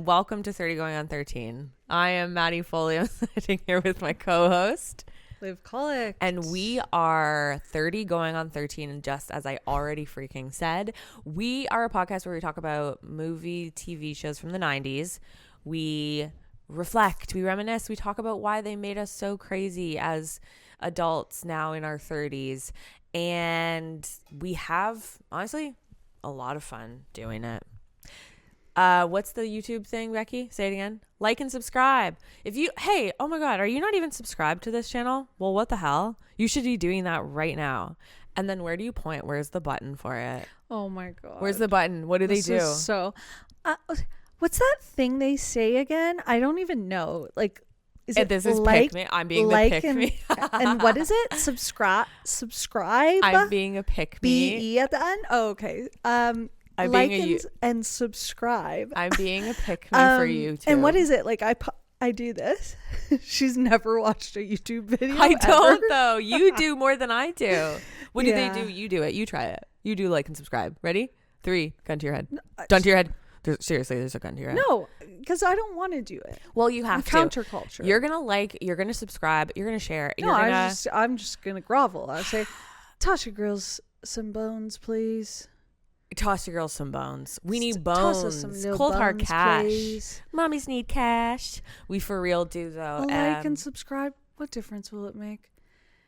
welcome to 30 Going on 13. I am Maddie Foley. I'm sitting here with my co-host, Liv Colic. and we are 30 Going on 13. And just as I already freaking said, we are a podcast where we talk about movie, TV shows from the 90s. We reflect, we reminisce, we talk about why they made us so crazy as adults now in our 30s. And we have, honestly, a lot of fun doing it. What's the YouTube thing, Becky? Say it again. Like and subscribe. Hey, oh my God, are you not even subscribed to this channel? Well, what the hell? You should be doing that right now. And then where do you point? Where's the button for it? Oh my God. Where's the button? What do they do? What's that thing they say again? I don't even know. Like, is it this is like, pick me? I'm being like the pick me. And what is it? Subscribe. I'm being a pick me. BE at the end. Oh, okay. I'm like being and subscribe. I'm being a pick me for you too. And what is it? Like I do this. She's never watched a YouTube video. I don't ever. though. You do more than I do. What do Yeah. they do? You do it. You try it. You do like and subscribe. Ready? 3. Gun to your head. Gun to your head. Seriously, there's a gun to your head. No, because I don't want to do it. Well, you have to. Counterculture. You're gonna like. You're gonna subscribe. You're gonna share. No, I'm just gonna grovel. I say, toss your girls some bones, please. Toss your girls some bones. We need Toss us bones. some little Cold hard bones, cash. please. Mommies need cash. We for real do though. Like and subscribe. What difference will it make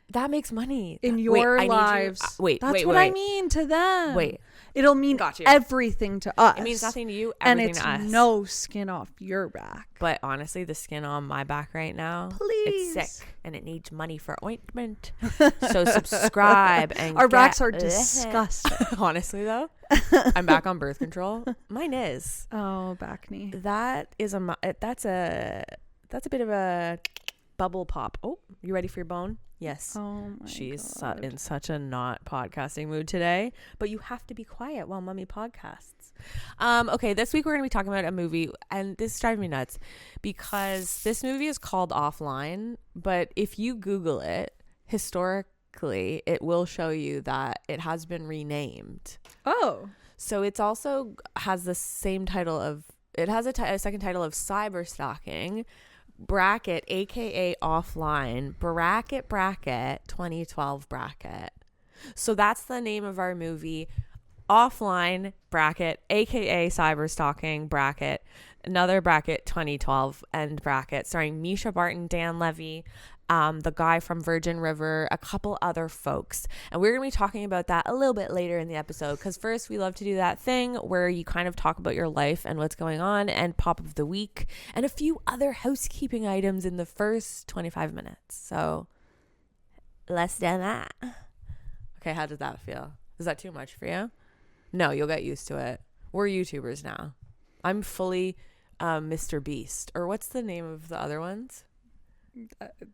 that makes money in your lives? That's what I mean to them. Wait. It'll mean everything to us. It means nothing to you, and everything it's to us. no skin off your back. But honestly, the skin on my back right now, Please. it's sick and it needs money for ointment. So subscribe and our backs are disgusting. Honestly though, I'm back on birth control. Mine is. Oh, back knee. That's a bit of a bubble pop. Oh, you ready for your bone? Yes. Oh my She's God. in such a not podcasting mood today, but you have to be quiet while Mummy podcasts. Okay, this week we're going to be talking about a movie, and this drives me nuts because this movie is called Offline, but if you Google it, historically, it will show you that it has been renamed. Oh. So it's also has the same title of, it has a second title of Cyberstalking, bracket aka Offline, bracket 2012 bracket. So that's the name of our movie, Offline, bracket aka Cyberstalking, bracket another bracket 2012 end bracket, starring Mischa Barton, Dan Levy, the guy from Virgin River, a couple other folks. And we're going to be talking about that a little bit later in the episode, because first we love to do that thing where you kind of talk about your life and what's going on and pop of the week and a few other housekeeping items in the first 25 minutes. So let's do that. Okay, how does that feel? Is that too much for you? No, you'll get used to it. We're YouTubers now. I'm fully Mr. Beast. Or what's the name of the other ones?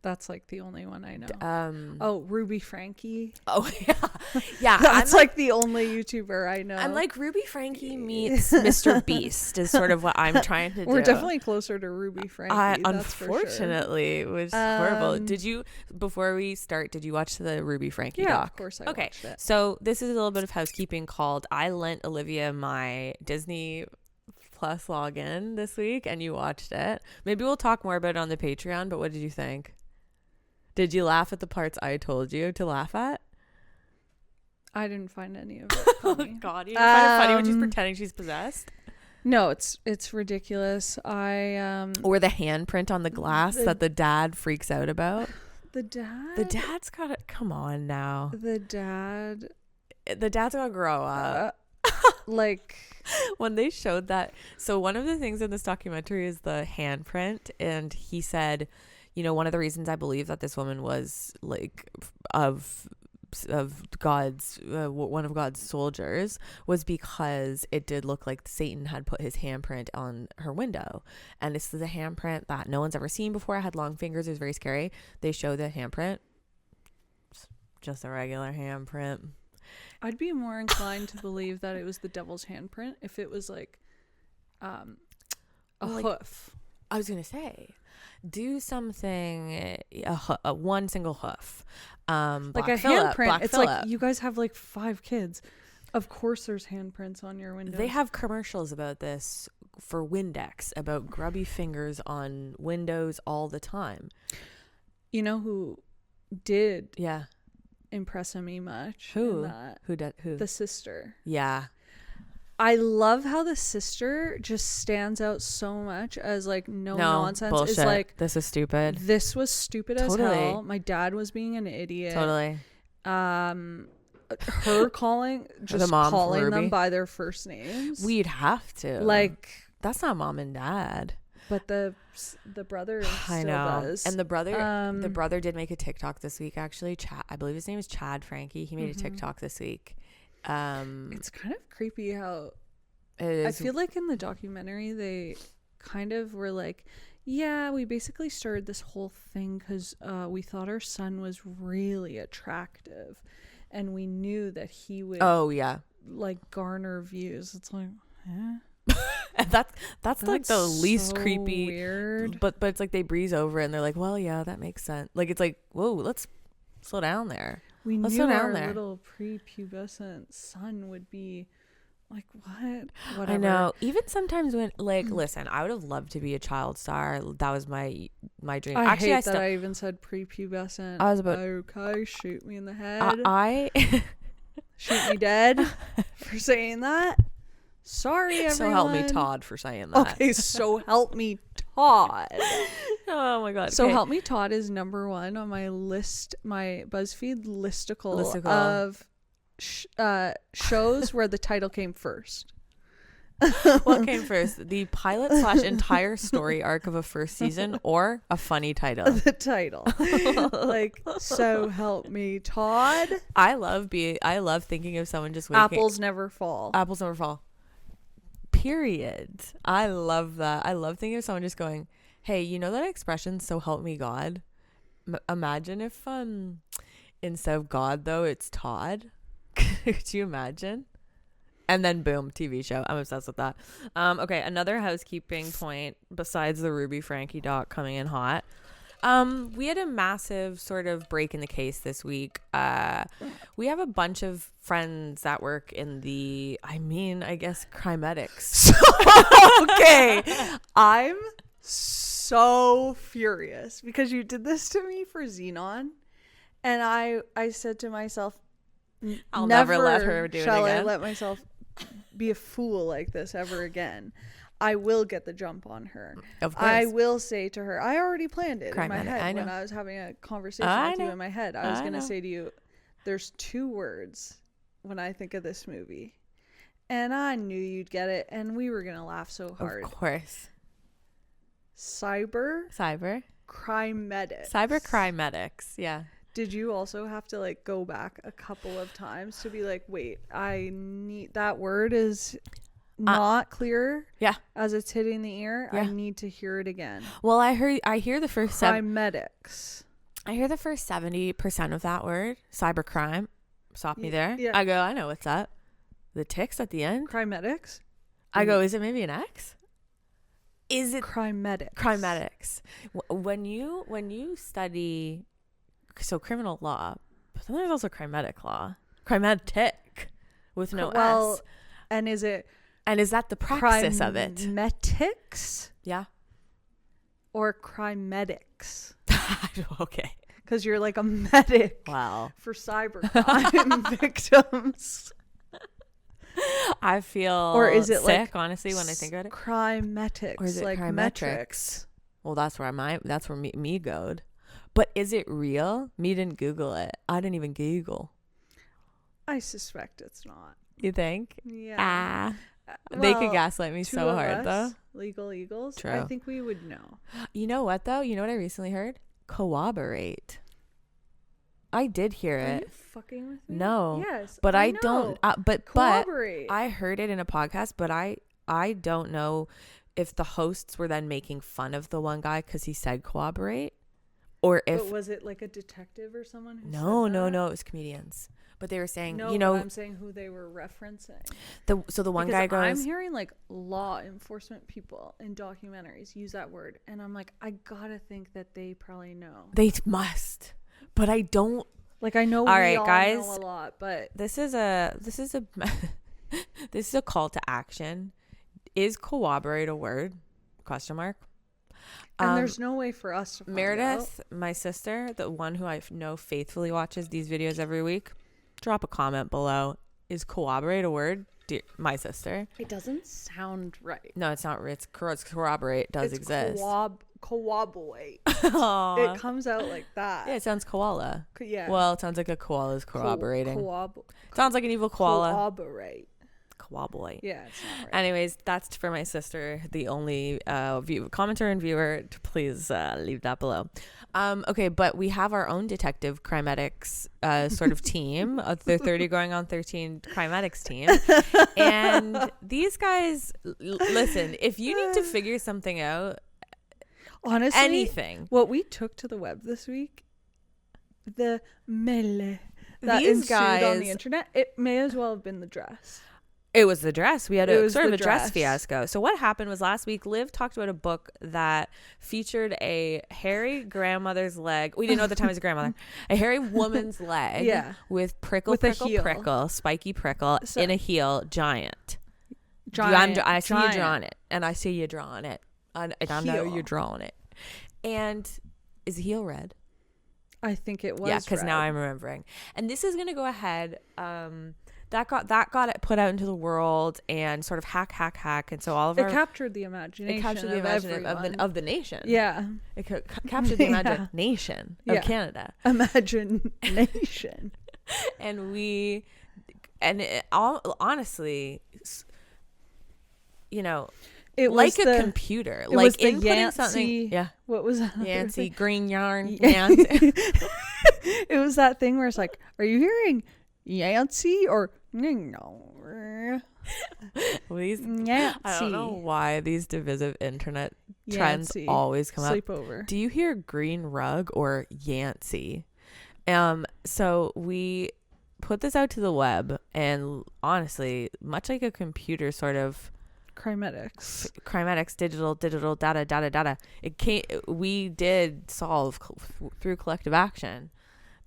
That's like the only one I know. Ruby Frankie. Oh yeah, yeah. That's like the only YouTuber I know. I'm like Ruby Frankie meets Mr. Beast is sort of what I'm trying to do. We're definitely closer to Ruby Frankie. Unfortunately, it was horrible. Did you, before we start, did you watch the Ruby Frankie doc? Yeah, of course I watched it. So this is a little bit of housekeeping called I lent Olivia my Disney Plus login this week and you watched it. Maybe we'll talk more about it on the Patreon, but what did you think? Did you laugh at the parts I told you to laugh at? I didn't find any of it funny. Oh God, you didn't find it funny when she's pretending she's possessed? No, it's ridiculous. Or the handprint on the glass that the dad freaks out about. The dad's gotta, come on now. The dad's gotta grow up. Like when they showed that. So one of the things in this documentary is the handprint, and he said, you know, one of the reasons I believe that this woman was like of God's one of God's soldiers was because it did look like Satan had put his handprint on her window. And this is a handprint that no one's ever seen before. It had long fingers. It was very scary. They show the handprint, just a regular handprint. I'd be more inclined to believe that it was the devil's handprint if it was like a hoof. I was gonna say, do something a one single hoof, like a handprint. It's like you guys have like 5 kids. Of course, there's handprints on your windows. They have commercials about this for Windex about grubby fingers on windows all the time. You know who did Yeah. impress me much? Who? In that? Who? The sister. Yeah. I love how the sister just stands out so much as like no nonsense. Bullshit. It's like, this is stupid. this was stupid as hell. My dad was being an idiot. Totally. Her calling them by their first names. We'd have to. Like, that's not mom and dad. But the brother still does. And the brother did make a TikTok this week, actually. I believe his name is Chad Frankie. He made a TikTok this week. It's kind of creepy how I feel like in the documentary they kind of were like, yeah, we basically started this whole thing because we thought our son was really attractive and we knew that he would like garner views. It's like, that's like the least so creepy, weird. But it's like they breeze over it and they're like, well, yeah, that makes sense. Like, it's like, whoa, let's slow down there. Let's knew our little prepubescent son would be like, whatever. I know. Even sometimes when, like, listen, I would have loved to be a child star. That was my dream. I hate that I even said prepubescent. I was about, okay, shoot me in the head. Shoot me dead for saying that. Sorry, everyone. So help me Todd for saying that. Okay, so help me Todd. Oh my god. So help me Todd is number 1 on my list, my BuzzFeed listicle. Of shows where the title came first. What came first? The pilot / entire story arc of a first season, or a funny title? The title. Like, so help me Todd. I love thinking of someone just waking. Apples never fall. Period. I love that. I love thinking of someone just going, hey, you know that expression, so help me God? Imagine if instead of God though it's Todd. Could you imagine? And then boom, TV show. I'm obsessed with that. Okay, another housekeeping point besides the Ruby Frankie doc coming in hot. We had a massive sort of break in the case this week. We have a bunch of friends that work in I guess crimetics. Okay. I'm so furious because you did this to me for Xenon. And I said to myself, I'll never let her do it again. Shall I let myself be a fool like this ever again? I will get the jump on her. Of course. I will say to her, I already planned it in my head when I was having a conversation with you in my head. I was going to say to you, there's 2 words when I think of this movie. And I knew you'd get it. And we were going to laugh so hard. Of course. Cyber crimetics. Yeah. Did you also have to like go back a couple of times to be like, wait, I need that word is not clear as it's hitting the ear? I need to hear it again. Well, I hear the first crimetics. I hear the first 70% of that word, cybercrime. Stop me there. I go, I know what's that. The ticks at the end. Crimetics. I go, is it maybe an X? Is it crimetics? When you study criminal law, but then there's also crimetic law. Crimetic with no S. And is that the praxis of it? Crimetics? Yeah. Or crimetics? Okay. Because you're like a medic for cybercrime victims. I feel or is it sick, like honestly, when I think about it. Crimetics, or is it like crimetrics? metrics? Well, that's where me goed. But is it real? Me didn't Google it. I didn't even Google. I suspect it's not. You think? Yeah. They could gaslight me so hard, though. Legal eagles. True. I think we would know. You know what, though? You know what I recently heard? Corroborate. I did hear it. Are you fucking with me? No. Yes. But I don't. But corroborate. I heard it in a podcast, but I don't know if the hosts were then making fun of the one guy because he said corroborate, or if. But was it like a detective or someone? Who No. said that? It was comedians. But they were saying, no, but I'm saying who they were referencing. So the one because guy goes, I'm hearing like law enforcement people in documentaries use that word, and I'm like, I gotta think that they probably know. They must, but I don't. Like I know. All right, guys, know a lot, but this is a this is a call to action. Is corroborate a word? Question mark. And there's no way for us to find Meredith, out. my sister, the one who I know faithfully watches these videos every week, drop a comment below. Is corroborate a word? Dear, my sister. It doesn't sound right. No, it's not. It's corroborate does exist. Corroborate. Aw. It comes out like that. Yeah, it sounds koala. Yeah. Well, it sounds like a koala is corroborating. Corroborate. Sounds like an evil koala. Corroborate. Koaboy. Yeah, it's not right. Anyways, that's for my sister, the only commenter and viewer. Please leave that below. Okay, but we have our own detective crimetics sort of team. The 30 going on 13 crimetics team. And these guys, listen, if you need to figure something out, honestly, anything. What we took to the web this week, the mele that These ensued guys on the internet, it may as well have been the dress. It was the dress. We had a sort of a dress dress fiasco. So what happened was last week, Liv talked about a book that featured a hairy grandmother's leg. We didn't know at the time it was a grandmother. A hairy woman's leg with prickle, spiky prickle in a heel, giant. I see you drawing it. And I see you drawing it. And I know you're drawing it. And is the heel red? I think it was. Yeah, because now I'm remembering. And this is going to go ahead. That got it put out into the world and sort of hack, and so all of our captured the imagination. It captured the imagination of the nation. Yeah, it captured the imagination of Canada. Imagination. Honestly, you know, it like was a computer, it like was the inputting something. Yeah, what was that? Yancy green yarn. Yancy. It was that thing where it's like, are you hearing Yancy or I don't know why these divisive internet trends always come Sleepover. up. Do you hear green rug or Yancy? So we put this out to the web, and honestly, much like a computer sort of crimetics, digital data. We did solve through collective action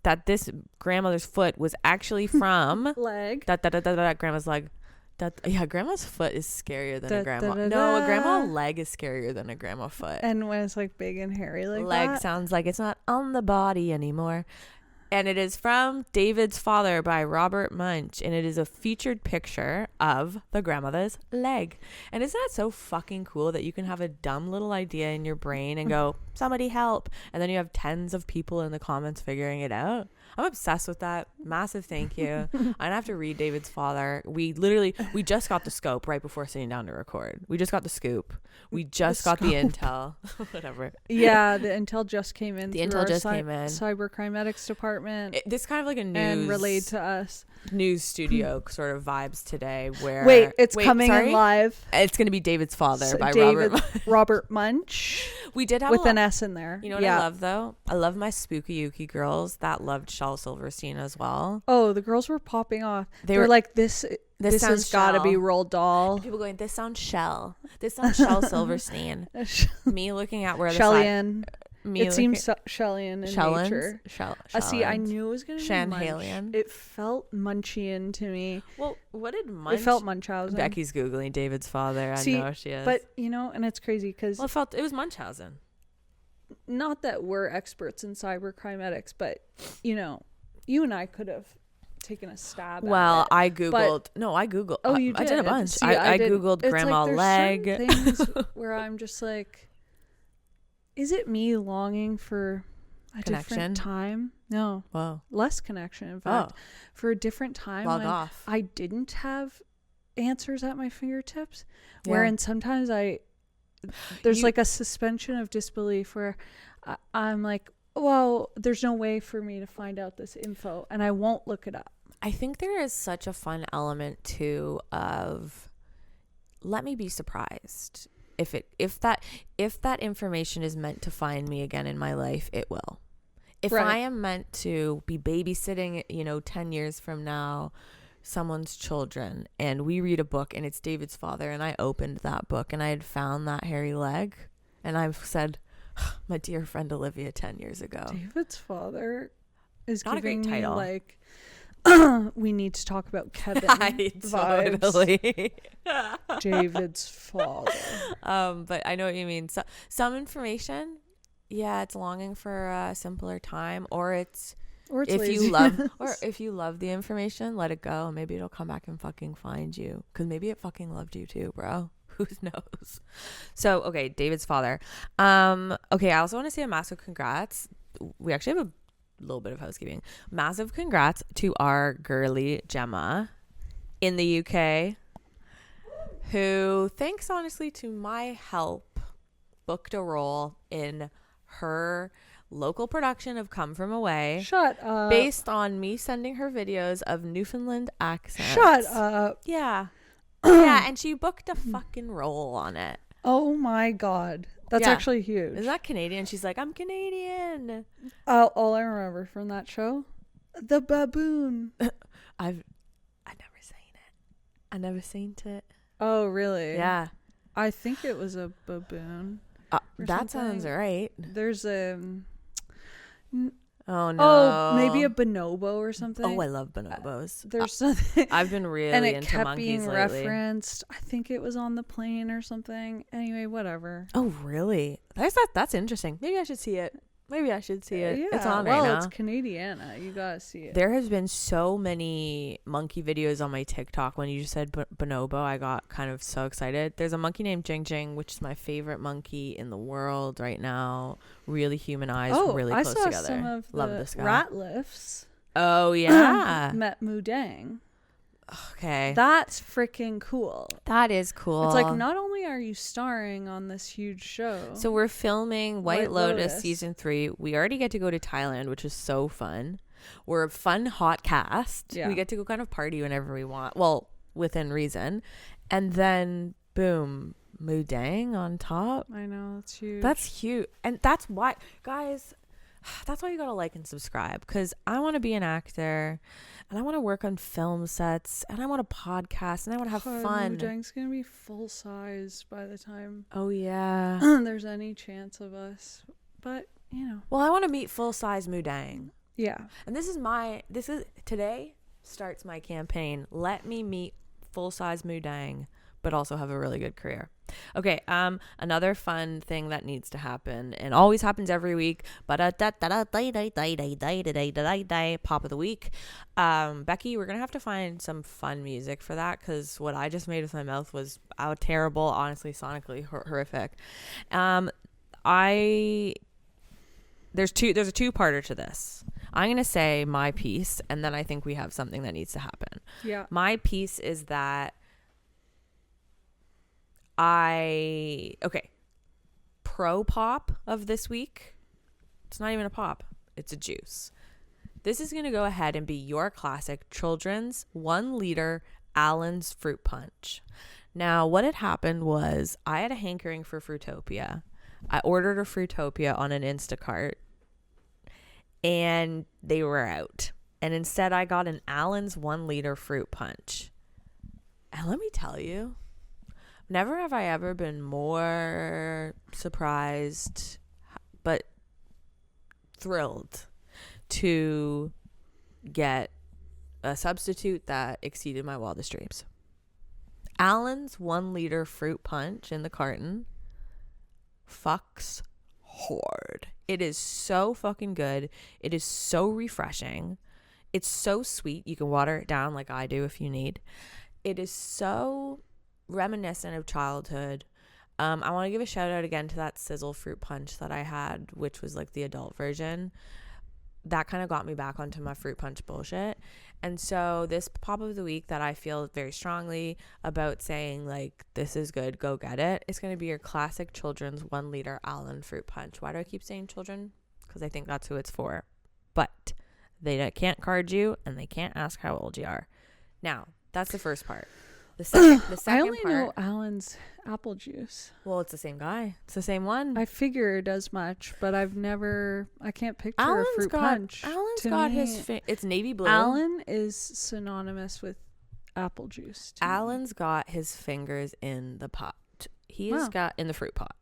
that this grandmother's foot was actually from leg. Grandma's leg. Grandma's foot is scarier than a grandma. No, a grandma leg is scarier than a grandma foot. And when it's like big and hairy like leg that, sounds like it's not on the body anymore. And it is from David's Father by Robert Munch. And it is a featured picture of the grandmother's leg. And isn't that so fucking cool that you can have a dumb little idea in your brain and go, somebody help. And then you have tens of people in the comments figuring it out. I'm obsessed with that. Massive thank you. I have to read David's Father. We just got the scope right before sitting down to record. We just got the scoop. We just got the intel. Whatever. Yeah, the intel just came in. The intel just came in. Cybercrimetics department. This kind of like a news and relayed to us. News studio sort of vibes today. Where it's coming in live. It's going to be David's Father by Robert Munch. We did have with an S in there. You know what I love though? I love my Spooky Yuki girls that loved Shel Silverstein as well. Oh, the girls were popping off. They were like, this has got to be Roald Dahl. And people going, this sounds Shel. This sounds Shel Silverstein. Me looking at where Shellian. It seems Shellian in nature. See, I knew it was going to be Munch. It felt Munchian to me. Well, what did Munch? It felt Munchausen. Becky's Googling David's Father. I know she is. But, and it's crazy because... Well, it was Munchausen. Not that we're experts in cybercrimetics, but, you and I could have taken a stab at it. I Googled. I Googled. Oh, you did? I did a bunch. See, I Googled grandma leg. Things where I'm just like... Is it me longing for a different time? No. Whoa. Less connection, in fact. For a different time Log when off. I didn't have answers at my fingertips. Yeah. Wherein sometimes there's like a suspension of disbelief where I'm like, well, there's no way for me to find out this info and I won't look it up. I think there is such a fun element too of let me be surprised. If that information is meant to find me again in my life, it will. If I am meant to be babysitting, 10 years from now, someone's children, and we read a book and it's David's Father, and I opened that book and I had found that hairy leg, and I've said, my dear friend Olivia 10 years ago. David's Father is not giving a great title. Me like We need to talk about Kevin Totally. vibes. David's father. But I know what you mean. So, some information, yeah, it's longing for a simpler time, or it's if laziness. you love the information, let it go. Maybe it'll come back and fucking find you, because maybe it fucking loved you too, bro. Who knows? So, okay, David's father. Okay, I also want to say a massive congrats. We actually have a little bit of housekeeping. Massive congrats to our girly Gemma in the UK, who, thanks honestly to my help, booked a role in her local production of Come From Away. Shut up. Based on me sending her videos of Newfoundland accents. Shut up. Yeah. Yeah, and she booked a fucking role on it. Oh my God. That's actually huge. Is that Canadian? She's like, I'm Canadian. All I remember from that show, the baboon. I've never seen it. I never seen it. Oh, really? Yeah. I think it was a baboon. That sounds right. There's a... Oh, no. Oh, maybe a bonobo or something. Oh, I love bonobos. There's something. I've been really and it into kept monkeys being lately. referenced. I think it was on the plane or something. Anyway, whatever. Oh, really? That's interesting. Maybe I should see it. Yeah, it's on right now. Well, it's Canadiana. You gotta see it. There has been so many monkey videos on my TikTok. When you just said bonobo, I got kind of so excited. There's a monkey named Jing Jing, which is my favorite monkey in the world right now. Really humanized, really close together. I saw some of Love the this guy. rat lifts. Oh, yeah. Met Mudang. Okay. That's freaking cool. That is cool. It's like, not only are you starring on this huge show. So we're filming White Lotus season 3. We already get to go to Thailand, which is so fun. We're a fun, hot cast. Yeah. We get to go kind of party whenever we want. Well, within reason. And then, boom, Mudang on top. I know, that's huge. That's huge. And that's why, guys, that's why you gotta like and subscribe. Because I want to be an actor. And I want to work on film sets. And I want to podcast. And I want to have fun. Mudang's going to be full size by the time. Oh, yeah. There's any chance of us. But, you know. Well, I want to meet full-size Mudang. Yeah. And today starts my campaign. Let me meet full-size Mudang, but also have a really good career. Okay, another fun thing that needs to happen, and always happens every week, but pop of the week. Becky, we're gonna have to find some fun music for that, because what I just made with my mouth was terrible, honestly, sonically horrific. There's a two-parter to this. I'm gonna say my piece, and then I think we have something that needs to happen. Yeah. My piece is that pro pop of this week. It's not even a pop. It's a juice. This is going to go ahead and be your classic children's 1 liter Allen's fruit punch. Now, what had happened was I had a hankering for Fruitopia. I ordered a Fruitopia on an Instacart and they were out. And instead I got an Allen's 1 liter fruit punch. And let me tell you, never have I ever been more surprised, but thrilled to get a substitute that exceeded my wildest dreams. Allen's 1 liter fruit punch in the carton fucks hard. It is so fucking good. It is so refreshing. It's so sweet. You can water it down like I do if you need. It is so reminiscent of childhood. I want to give a shout out again to that Sizzle fruit punch that I had, which was like the adult version. That kind of got me back onto my fruit punch bullshit. And so this pop of the week that I feel very strongly about saying, like, this is good, go get it, it's going to be your classic children's 1 liter Allen fruit punch. Why do I keep saying children? Because I think that's who it's for. But they can't card you and they can't ask how old you are. Now, that's the first part. The second I only part, know Allen's apple juice. well, it's the same guy. It's the same one. I figured as much, but I can't picture Allen's a fruit got, punch. Allen's To got me, his, it's navy blue. Allen is synonymous with apple juice. to me. Allen's got his fingers in the pot. He's Wow. got in the fruit pot.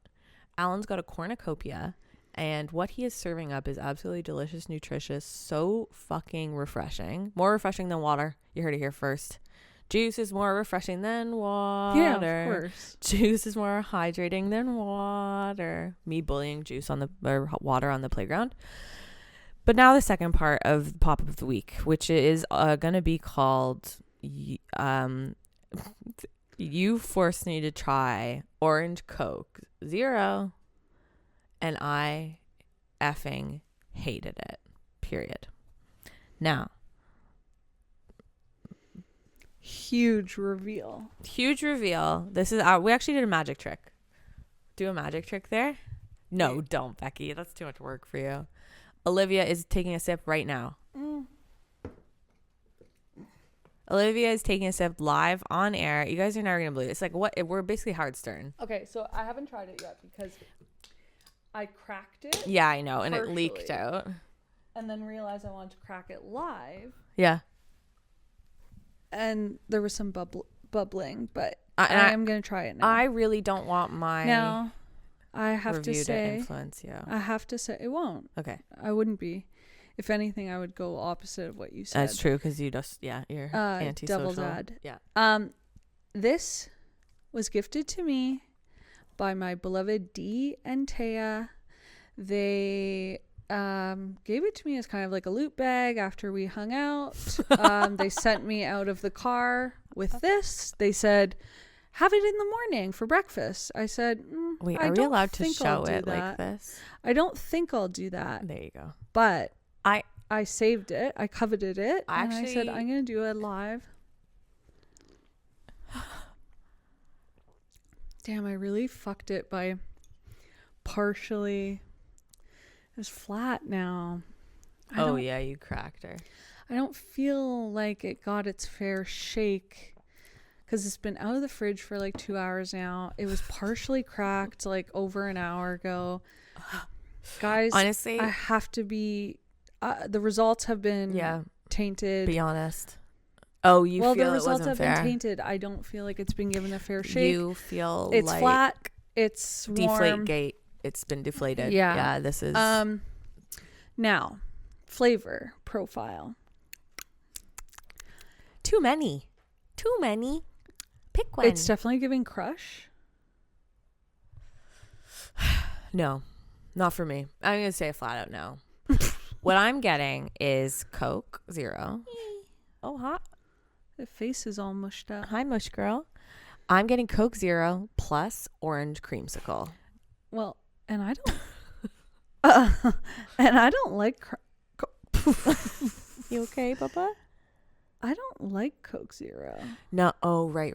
Allen's got a cornucopia And what he is serving up is absolutely delicious, nutritious, so fucking refreshing. More refreshing than water. You heard it here first. Juice is more refreshing than water. Yeah, of course. Juice is more hydrating than water. Me bullying juice on the or water on the playground. But now the second part of the pop of the week, which is gonna be called you forced me to try orange Coke Zero, and I effing hated it. Period. Now, Huge reveal. This is we actually did a magic trick. Do a magic trick there? No, don't, Becky. That's too much work for you. Olivia is taking a sip right now. Olivia is taking a sip live on air. You guys are never gonna believe it. It's like what we're basically hard stern. Okay, so I haven't tried it yet because I cracked it. Yeah, I know, and partially, it leaked out. And then realized I wanted to crack it live. Yeah. And there was some bubbling, but I am gonna try it now. I really don't want my now. I have review to say, influence you. I have to say, it won't. Okay. I wouldn't be. If anything, I would go opposite of what you said. That's true because you just you're antisocial. Devil's ad. Yeah. This was gifted to me by my beloved Dee and Taya. They gave it to me as kind of like a loot bag after we hung out. They sent me out of the car with this. They said, have it in the morning for breakfast. I said, wait, are we allowed to show it that. like this? I don't think I'll do that. There you go. But I saved it. I coveted it. And I said, I'm going to do it live. Damn, I really fucked it by partially. It's flat now. Yeah, you cracked her. I don't feel like it got its fair shake because it's been out of the fridge for like 2 hours now. It was partially cracked like over an hour ago. Guys, honestly, I have to be the results have been tainted. Be honest. Oh, you feel the results have fair. been tainted. I don't feel like it's been given a fair shake. You feel it's like flat. It's warm. Deflate gate. It's been deflated. Yeah. This is now flavor profile. Too many. Pick one. It's definitely giving crush. No, not for me. I'm gonna say a flat out no. What I'm getting is Coke Zero. Oh, hot. The face is all mushed up. Hi, mush girl. I'm getting Coke Zero plus orange creamsicle. Well, and I don't like. You okay, Papa? I don't like Coke Zero. No. Oh, right.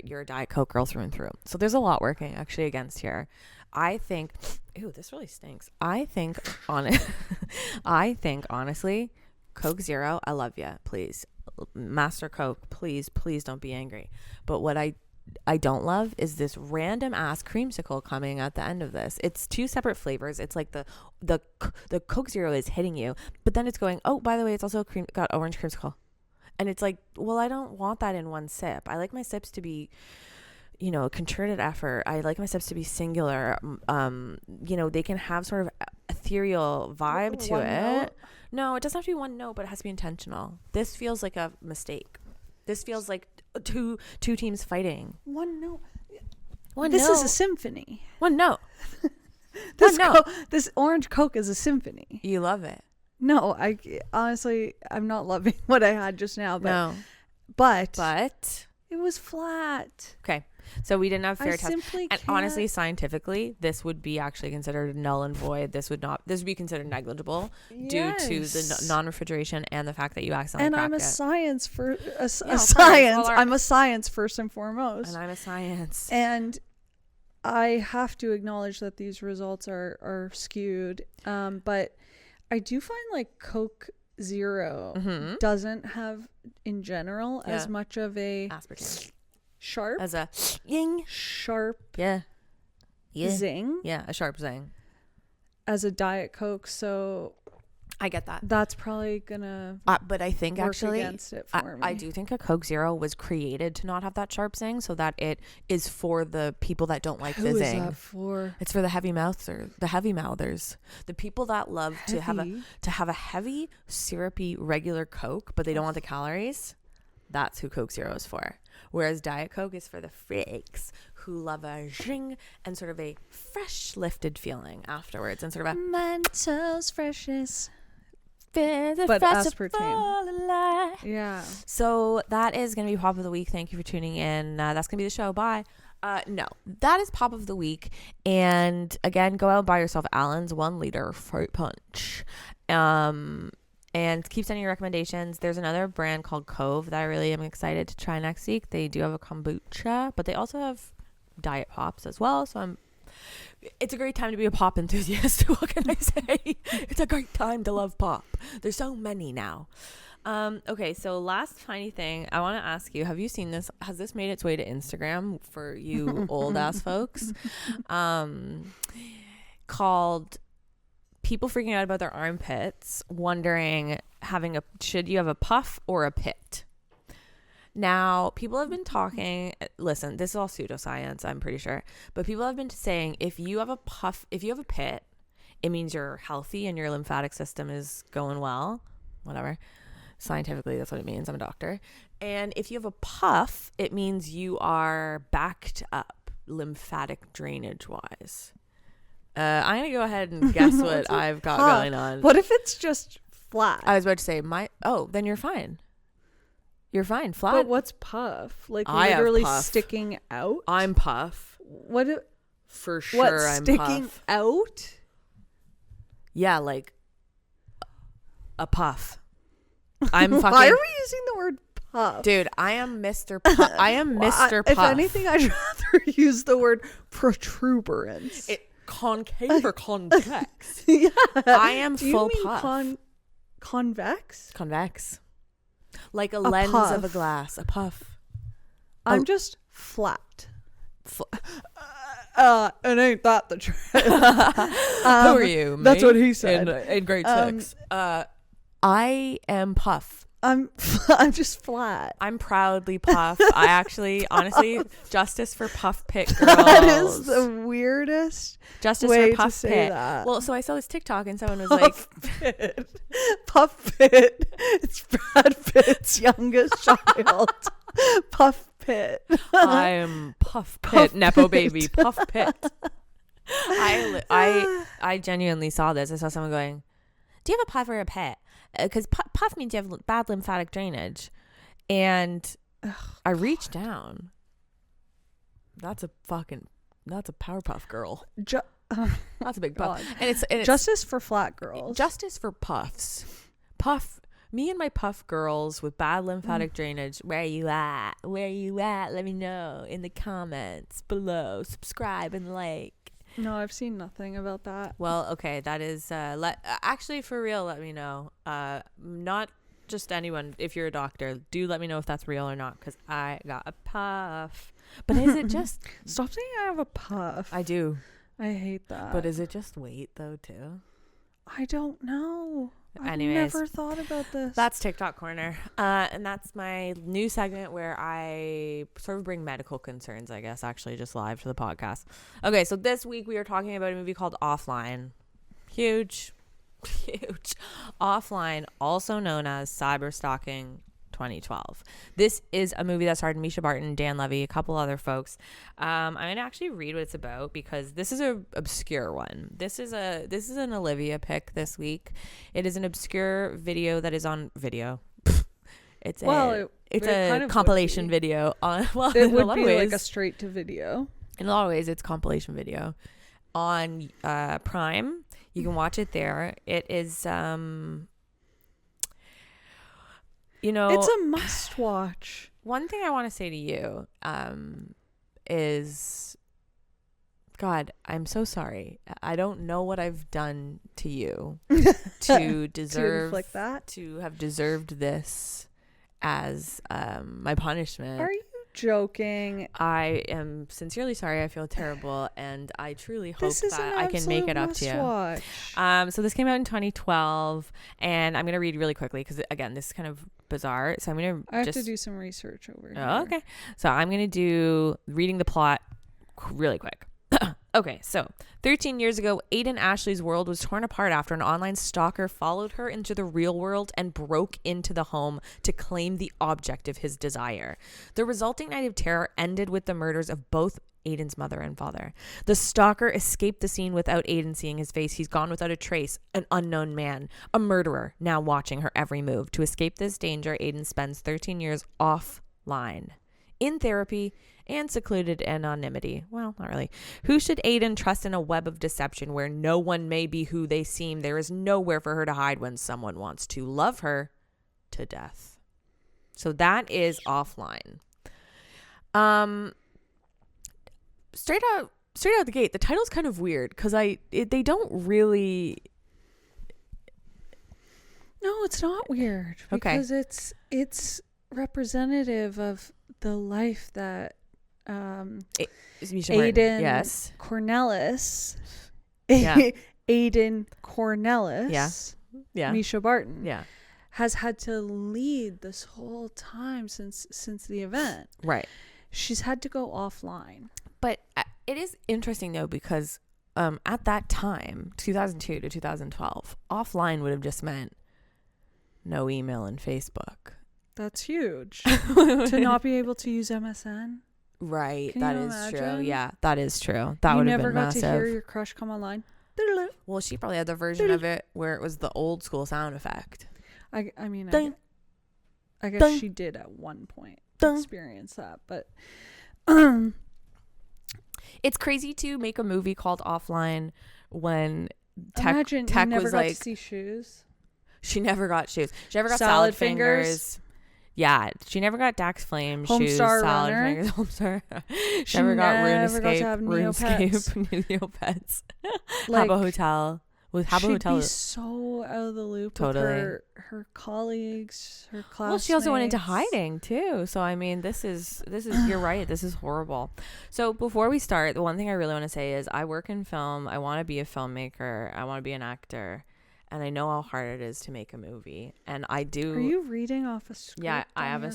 You're a Diet Coke girl through and through. So there's a lot working actually against here. I think. Ew, this really stinks. I think honestly, Coke Zero. I love you. Please, Master Coke. Please don't be angry. But what I don't love is this random ass creamsicle coming at the end of this. It's two separate flavors. It's like the Coke Zero is hitting you, but then it's going, oh, by the way, it's also got orange creamsicle. And it's like, well, I don't want that in one sip. I like my sips to be, a concerted effort. I like my sips to be singular. They can have sort of ethereal vibe to it. Note? No, it doesn't have to be one note, but it has to be intentional. This feels like a mistake. This feels like two teams fighting. One note. This is a symphony. One note. This orange Coke is a symphony. You love it. No, I honestly, I'm not loving what I had just now. But, no. But it was flat. Okay. So we didn't have fair test. And honestly, scientifically, this would be actually considered null and void. This would be considered negligible due to the non-refrigeration and the fact that you accidentally cracked I'm a it. science Well, I'm a science first and foremost. And I'm a science. And I have to acknowledge that these results are skewed. But I do find like Coke Zero doesn't have in general as much of a aspartame. Sharp as a ying sharp zing a sharp zing as a Diet Coke. So I get that. That's probably gonna But I think work actually, against it for me. I do think a Coke Zero was created to not have that sharp zing, so that it is for the people that don't like the Who zing. is that for? It's for the heavy mouthers, the people that love to have a heavy, syrupy, regular Coke, but they don't want the calories. That's who Coke Zero is for. Whereas Diet Coke is for the freaks who love a zing and sort of a fresh, lifted feeling afterwards, and sort of a Mentos freshness. but aspartame. Yeah. So that is going to be Pop of the Week. Thank you for tuning in. That's going to be the show. Bye. No, that is Pop of the Week. And again, go out and buy yourself Allen's 1 liter fruit punch. And keep sending your recommendations. There's another brand called Cove that I really am excited to try next week. They do have a kombucha, but they also have diet pops as well. So it's a great time to be a pop enthusiast. What can I say? It's a great time to love pop. There's so many now. Okay, so last tiny thing I want to ask you, have you seen this? Has this made its way to Instagram for you old ass folks? Called people freaking out about their armpits, wondering should you have a puff or a pit? Now, people have been talking, listen, this is all pseudoscience, I'm pretty sure, but people have been saying if you have a pit, it means you're healthy and your lymphatic system is going well, whatever. Scientifically, that's what it means. I'm a doctor. And if you have a puff, it means you are backed up lymphatic drainage wise. I'm going to go ahead and guess what I've got going on. What if it's just flat? I was about to say, then you're fine. You're fine. Flat. But what's puff? Like I literally have puff. sticking out? I'm puff. For sure what's I'm sticking puff. out? Yeah, like a puff. I'm fucking. Why are we using the word puff? Dude, I am Mr. Puff. I am Mr. Puff. If anything, I'd rather use the word protuberance. Concave or convex? Yeah. I am Do full you mean puff. Convex? Convex. Like a lens puff. of a glass. A puff. I'm just flat. And ain't that the truth? Who are you? That's me? what he said. In grade 6. I am puff. I'm just flat. I'm proudly puff. I actually, honestly, justice for puff pit girls. That is the weirdest justice way for puff to say pit. that. Well, so I saw this TikTok and someone was like, Puff Pit. It's Brad Pitt's youngest child. Puff Pit. I am puff pit, nepo baby, puff pit. I genuinely saw this. I saw someone going, "Do you have a puff or a pit?" Because puff means you have bad lymphatic drainage, and I reached down. That's a Powerpuff Girl. That's a big puff. And it's justice for flat girls. Justice for puffs. Me and my puff girls with bad lymphatic drainage. Where are you at? Let me know in the comments below. Subscribe and like. No, I've seen nothing about that. Well, okay, that is actually for real. Let me know. Not just anyone. If you're a doctor, do let me know if that's real or not, because I got a puff. But is it just? Stop saying I have a puff. I do. I hate that. But is it just weight though too? I don't know. Anyways, I've never thought about this. That's TikTok Corner. And that's my new segment where I sort of bring medical concerns, I guess, actually just live to the podcast. Okay, so this week we are talking about a movie called Offline. Huge. Offline, also known as Cyberstalking 2012. This is a movie that starred Mischa Barton, Dan Levy, a couple other folks. I'm gonna actually read what it's about because this is a obscure one. This is an Olivia pick this week. It is an obscure video that is on video. It's a kind of compilation video on. Well, it would be like a straight to video. In a lot of ways, it's compilation video on Prime. You can watch it there. It is it's a must watch. One thing I want to say to you is, God, I'm so sorry. I don't know what I've done to you to deserve that. To have deserved this as my punishment. Are you joking. I am sincerely sorry. I feel terrible, and I truly hope This is that an I can make it up to you. watch. So this came out in 2012, and I'm gonna read really quickly because again, this is kind of bizarre. So I'm gonna I have to do some research over here. Oh, okay. So I'm gonna do reading the plot really quick. Okay, so 13 years ago, Aiden Ashley's world was torn apart after an online stalker followed her into the real world and broke into the home to claim the object of his desire. The resulting night of terror ended with the murders of both Aiden's mother and father. The stalker escaped the scene without Aiden seeing his face. He's gone without a trace, an unknown man, a murderer, now watching her every move. To escape this danger, Aiden spends 13 years offline, in therapy, and secluded anonymity. Well, not really. Who should Aiden trust in a web of deception where no one may be who they seem? There is nowhere for her to hide when someone wants to love her to death. So that is Offline. Straight out the gate, the title's kind of weird because they don't really. No, it's not weird because it's representative of the life that Aiden yes. Cornelis, Yeah. Aiden Cornelis, Yeah. Mischa Barton, Yeah. has had to lead this whole time since the event. Right. She's had to go offline. But it is interesting though because at that time, 2002 to 2012, offline would have just meant no email and Facebook. That's huge. To not be able to use MSN. Right. Can That you is imagine? true. Yeah, that is true. That You would have never been got massive. to hear your crush come online. Well, she probably had the version of it where it was the old school sound effect. I mean, Dun. I guess Dun. she did at one point Dun. experience that, but It's crazy to make a movie called Offline when imagine tech you never was got like to see shoes. she never got shoes. She never got Salad salad fingers. Yeah, she never got Dax Flame shoes, Homestar salad Runner. fingers. Homestar. She never got never got to RuneScape. have Neopets. Neopets. Like, Habbo Hotel. With Habbo she'd Hotel. be so out of the loop Totally. with her colleagues, her classmates. Well, she also went into hiding too. So I mean, this is you're right. This is horrible. So before we start, the one thing I really want to say is I work in film. I want to be a filmmaker. I want to be an actor. And I know how hard it is to make a movie. And I do. Are you reading off a script? Yeah, I have a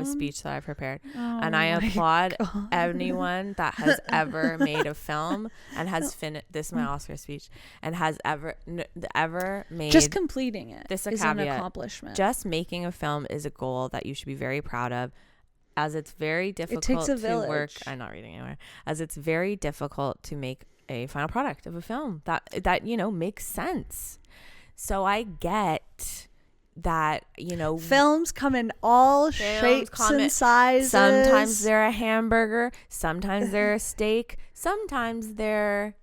phone? speech that I've prepared. Oh And I my applaud God. anyone that has ever made a film and has finished. This is my Oscar speech, and has ever made. Just completing it This is an accomplishment. Just making a film is a goal that you should be very proud of, as it's very difficult takes a to work. village. I'm not reading anywhere. As it's very difficult to make a final product of a film that makes sense. So I get that, films come in all shapes and sizes. Sometimes they're a hamburger, sometimes they're a steak, sometimes they're,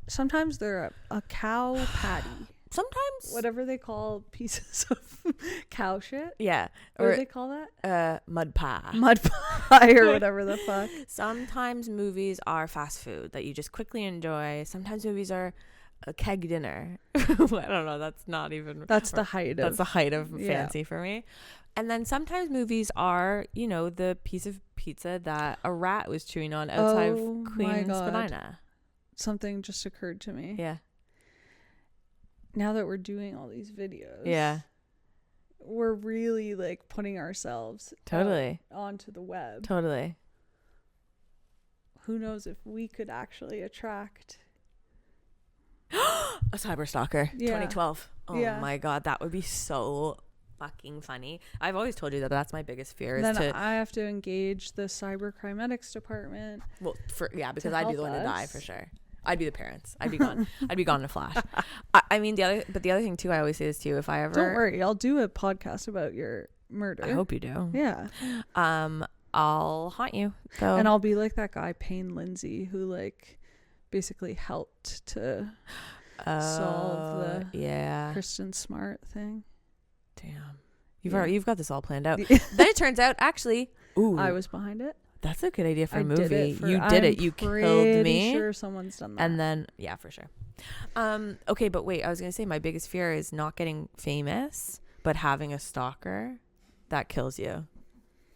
sometimes they're a cow patty. Sometimes Whatever they call pieces of cow shit. Yeah. What Or do they call that? mud pie. Mud pie or whatever the fuck. Sometimes movies are fast food that you just quickly enjoy. Sometimes movies are a keg dinner. I don't know. That's not even. That's the height of fancy for me. And then sometimes movies are, the piece of pizza that a rat was chewing on outside of Queen Spadina. Something just occurred to me. Yeah. Now that we're doing all these videos. Yeah. We're really like putting ourselves Totally onto the web. Totally. Who knows if we could actually attract a Cyberstalker. Yeah. 2012. Oh Yeah. my God. That would be so fucking funny. I've always told you that that's my biggest fear. Then I have to engage the cybercrimetics department. Well, because I'd be the one to die for sure. I'd be the parents. I'd be gone. I'd be gone in a flash. I mean, the other thing too, I always say this to you, if I ever. Don't worry, I'll do a podcast about your murder. I hope you do. Yeah. I'll haunt you. So. And I'll be like that guy Payne Lindsay who like basically helped to solve the Kristen Smart thing. Damn. You've got this all planned out. Then it turns out actually, I was behind it. That's a good idea for a movie. You I'm did it. You killed me. Sure, someone's done that. And then, yeah, for sure. Okay, but wait. I was gonna say my biggest fear is not getting famous, but having a stalker that kills you.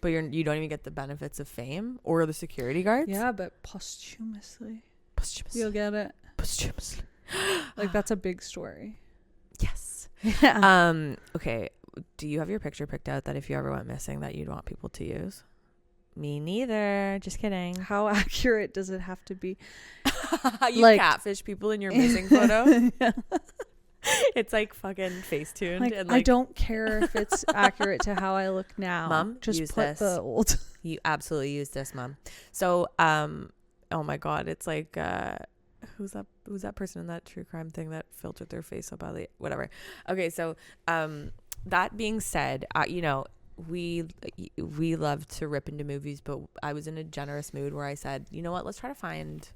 But you don't even get the benefits of fame or the security guards? Yeah, but posthumously. Posthumously. You'll get it. Posthumously. Like, that's a big story. Yes. Yeah. Okay. Do you have your picture picked out that if you ever went missing that you'd want people to use? Me neither. Just kidding. How accurate does it have to be? You like, catfish people in your missing photo? Yeah. It's like fucking Facetuned. Like, and I don't care if it's accurate to how I look now. Mom, just use put this. the old. You absolutely use this, Mom. So, oh my God, it's like, who's that person in that true crime thing that filtered their face up? Whatever. Okay, so, that being said, you know, we love to rip into movies, but I was in a generous mood where I said, you know what, let's try to find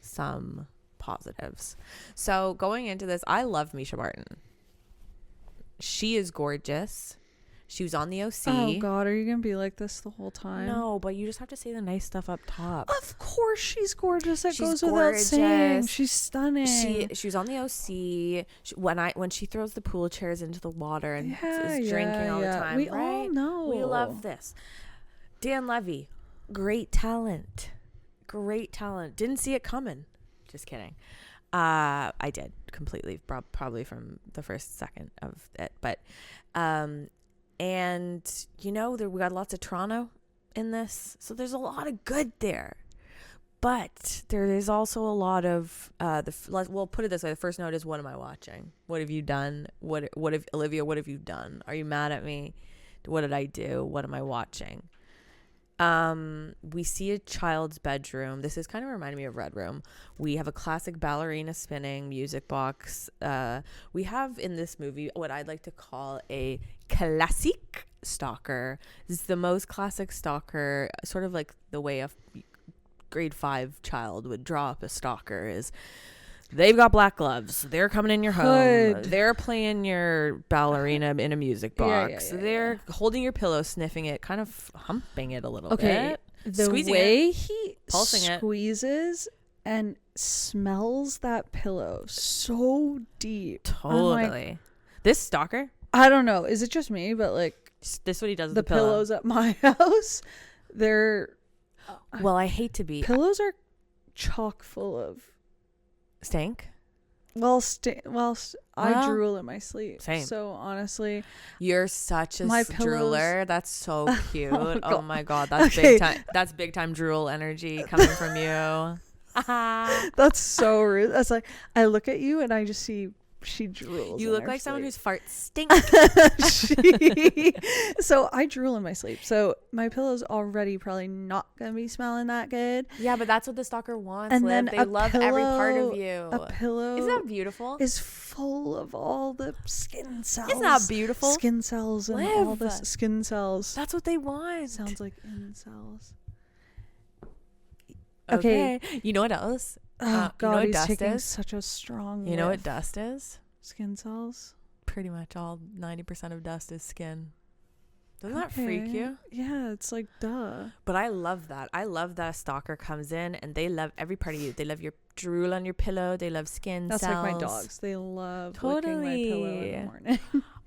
some positives. So going into this, I love Mischa Barton. She is gorgeous. She was on the OC. Oh God, are you gonna be like this the whole time? No, but you just have to say the nice stuff up top. Of course she's gorgeous. That She's goes without gorgeous. saying. She's stunning. She was on the OC. When she throws the pool chairs into the water and is drinking all the time. We right? all know. We love this. Dan Levy, great talent. Great talent. Didn't see it coming. Just kidding. I did completely, probably from the first second of it. But, and you know, we got lots of Toronto in this, so there's a lot of good there. But there is also a lot of we'll put it this way. The first note is, what am I watching? What have you done? What have Olivia? What have you done? Are you mad at me? What did I do? What am I watching? We see a child's bedroom. This is kind of reminding me of Red Room. We have a classic ballerina spinning music box. We have in this movie what I'd like to call a classic stalker. This is the most classic stalker, sort of like the way a grade 5 child would draw up a stalker is. They've got black gloves. They're coming in your home. They're playing your ballerina in a music box. They're holding your pillow, sniffing it, kind of humping it a little bit. The squeezing way it, he pulsing squeezes and smells that pillow so deep. Totally. Like, this stalker? I don't know. Is it just me? But like, this is what he does with the the pillow. pillows at my house, they're... Well, I hate to be... Pillows are chock full of... Stank? I drool in my sleep. Same. So honestly, you're such a my drooler. That's so cute. Oh my God, that's Okay. big time. That's big time drool energy coming from you. That's so rude. That's like, I look at you and I just see she drools. You look like someone whose farts stink. So I drool in my sleep. So my pillow's already probably not gonna be smelling that good. Yeah, but that's what the stalker wants. And Liv. then They love every part of you. A pillow Isn't that beautiful? is full of all the skin cells. Isn't that beautiful? Skin cells and Liv. all the skin cells. That's what they want. Sounds like incels. Okay. You know what else? Oh God, you know what he's dust taking is? such a strong. You know what whiff. dust is? Skin cells. Pretty much all 90% of dust is skin. Doesn't that freak Okay. you? Yeah, it's like duh. But I love that. I love that a stalker comes in and they love every part of you. They love your drool on your pillow. They love skin That's cells. like my dogs. They love licking my pillow in the morning.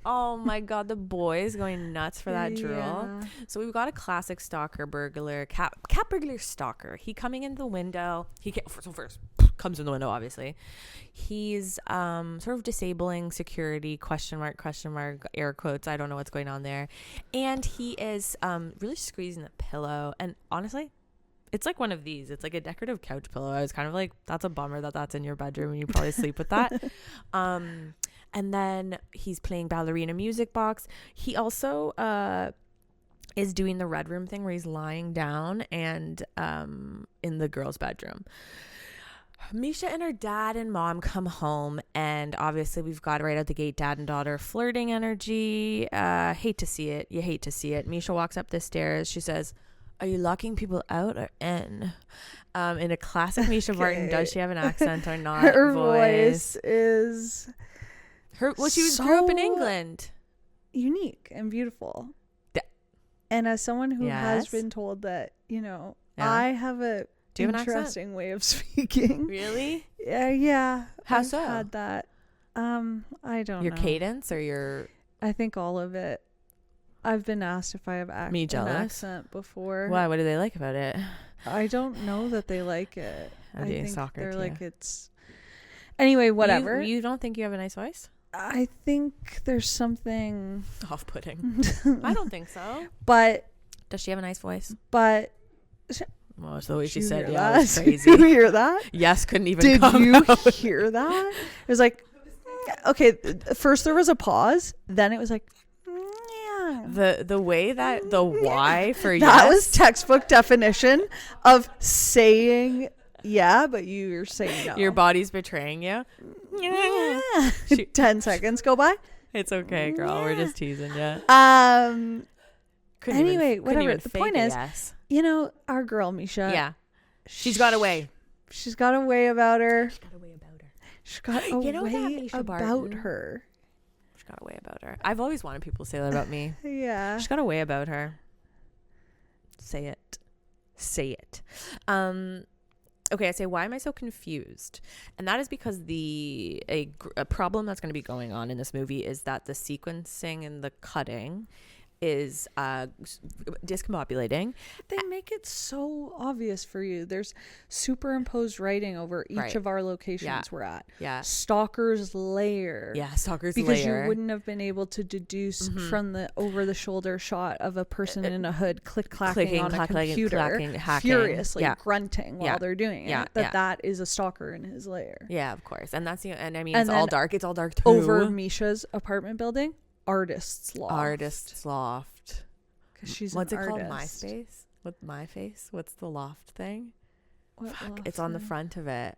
Oh my God, the boys going nuts for that drool. Yeah. So we've got a classic stalker burglar, cat burglar stalker. He coming in the window. First comes in the window, obviously. He's sort of disabling security, question mark, air quotes. I don't know what's going on there. And he is really squeezing the pillow. And honestly, it's like one of these. It's like a decorative couch pillow. I was kind of like, that's a bummer that's in your bedroom and you probably sleep with that. And then he's playing ballerina music box. He also is doing the Red Room thing where he's lying down and in the girl's bedroom. Mischa and her dad and mom come home, and obviously we've got right out the gate dad and daughter flirting energy. Hate to see it. You hate to see it. Mischa walks up the stairs. She says, "Are you locking people out or in?" In a classic Mischa Barton, does she have an accent or not? Her voice is she grew up in England. Unique and beautiful. Yeah. And as someone who has Yes. been told that, Yeah. I have a Do you have an accent? interesting way of speaking. Really? Yeah. How I've so? had that. I don't Your know. cadence or your... I think all of it. I've been asked if I have Me an jealous? accent before. Why? What do they like about it? I don't know that they like it. I'm I being think stalker they're too. like it's. Anyway, whatever. You don't think you have a nice voice? I think there's something Off-putting. I don't think so. But Does she have a nice voice? but Well, it's the way she Did you said hear yeah, that? it was Did you crazy. hear that? Yes, couldn't even Did come you out. hear that? It was like, okay, first there was a pause, then it was like, yeah. The way that the Y for That yes. was textbook definition of saying yeah, but you're saying no. Your body's betraying you. Yeah. She- 10 seconds go by. It's okay, girl. We're just teasing you. Anyway, couldn't whatever. even The fake point a is, yes. you know, our girl Misha. Yeah. She's got a way. She's got a way about her. She's got a way about her. She's got a You know that way Mischa about Barton? her. She's got a way about her. I've always wanted people to say that about me. Yeah. She's got a way about her. Say it. Say it. Okay, I say, why am I so confused? And that is because a problem that's going to be going on in this movie is that the sequencing and the cutting is discombobulating. They make it so obvious for you. There's superimposed writing over each of our locations we're at. Yeah. Stalker's lair. Yeah, Stalker's because lair. you wouldn't have been able to deduce from the over the shoulder shot of a person in a hood clicking on a computer hacking, furiously grunting while Yeah. they're doing Yeah, it. That is a stalker in his lair. Yeah, of course. And that's and I mean And it's all then dark. It's all dark too. Over Misha's apartment building, Artist's Loft. Artist's Loft. Because she's What's an it called? artist. MySpace? With my face? What's the loft thing? What Fuck, loft it's on the thing? front of it.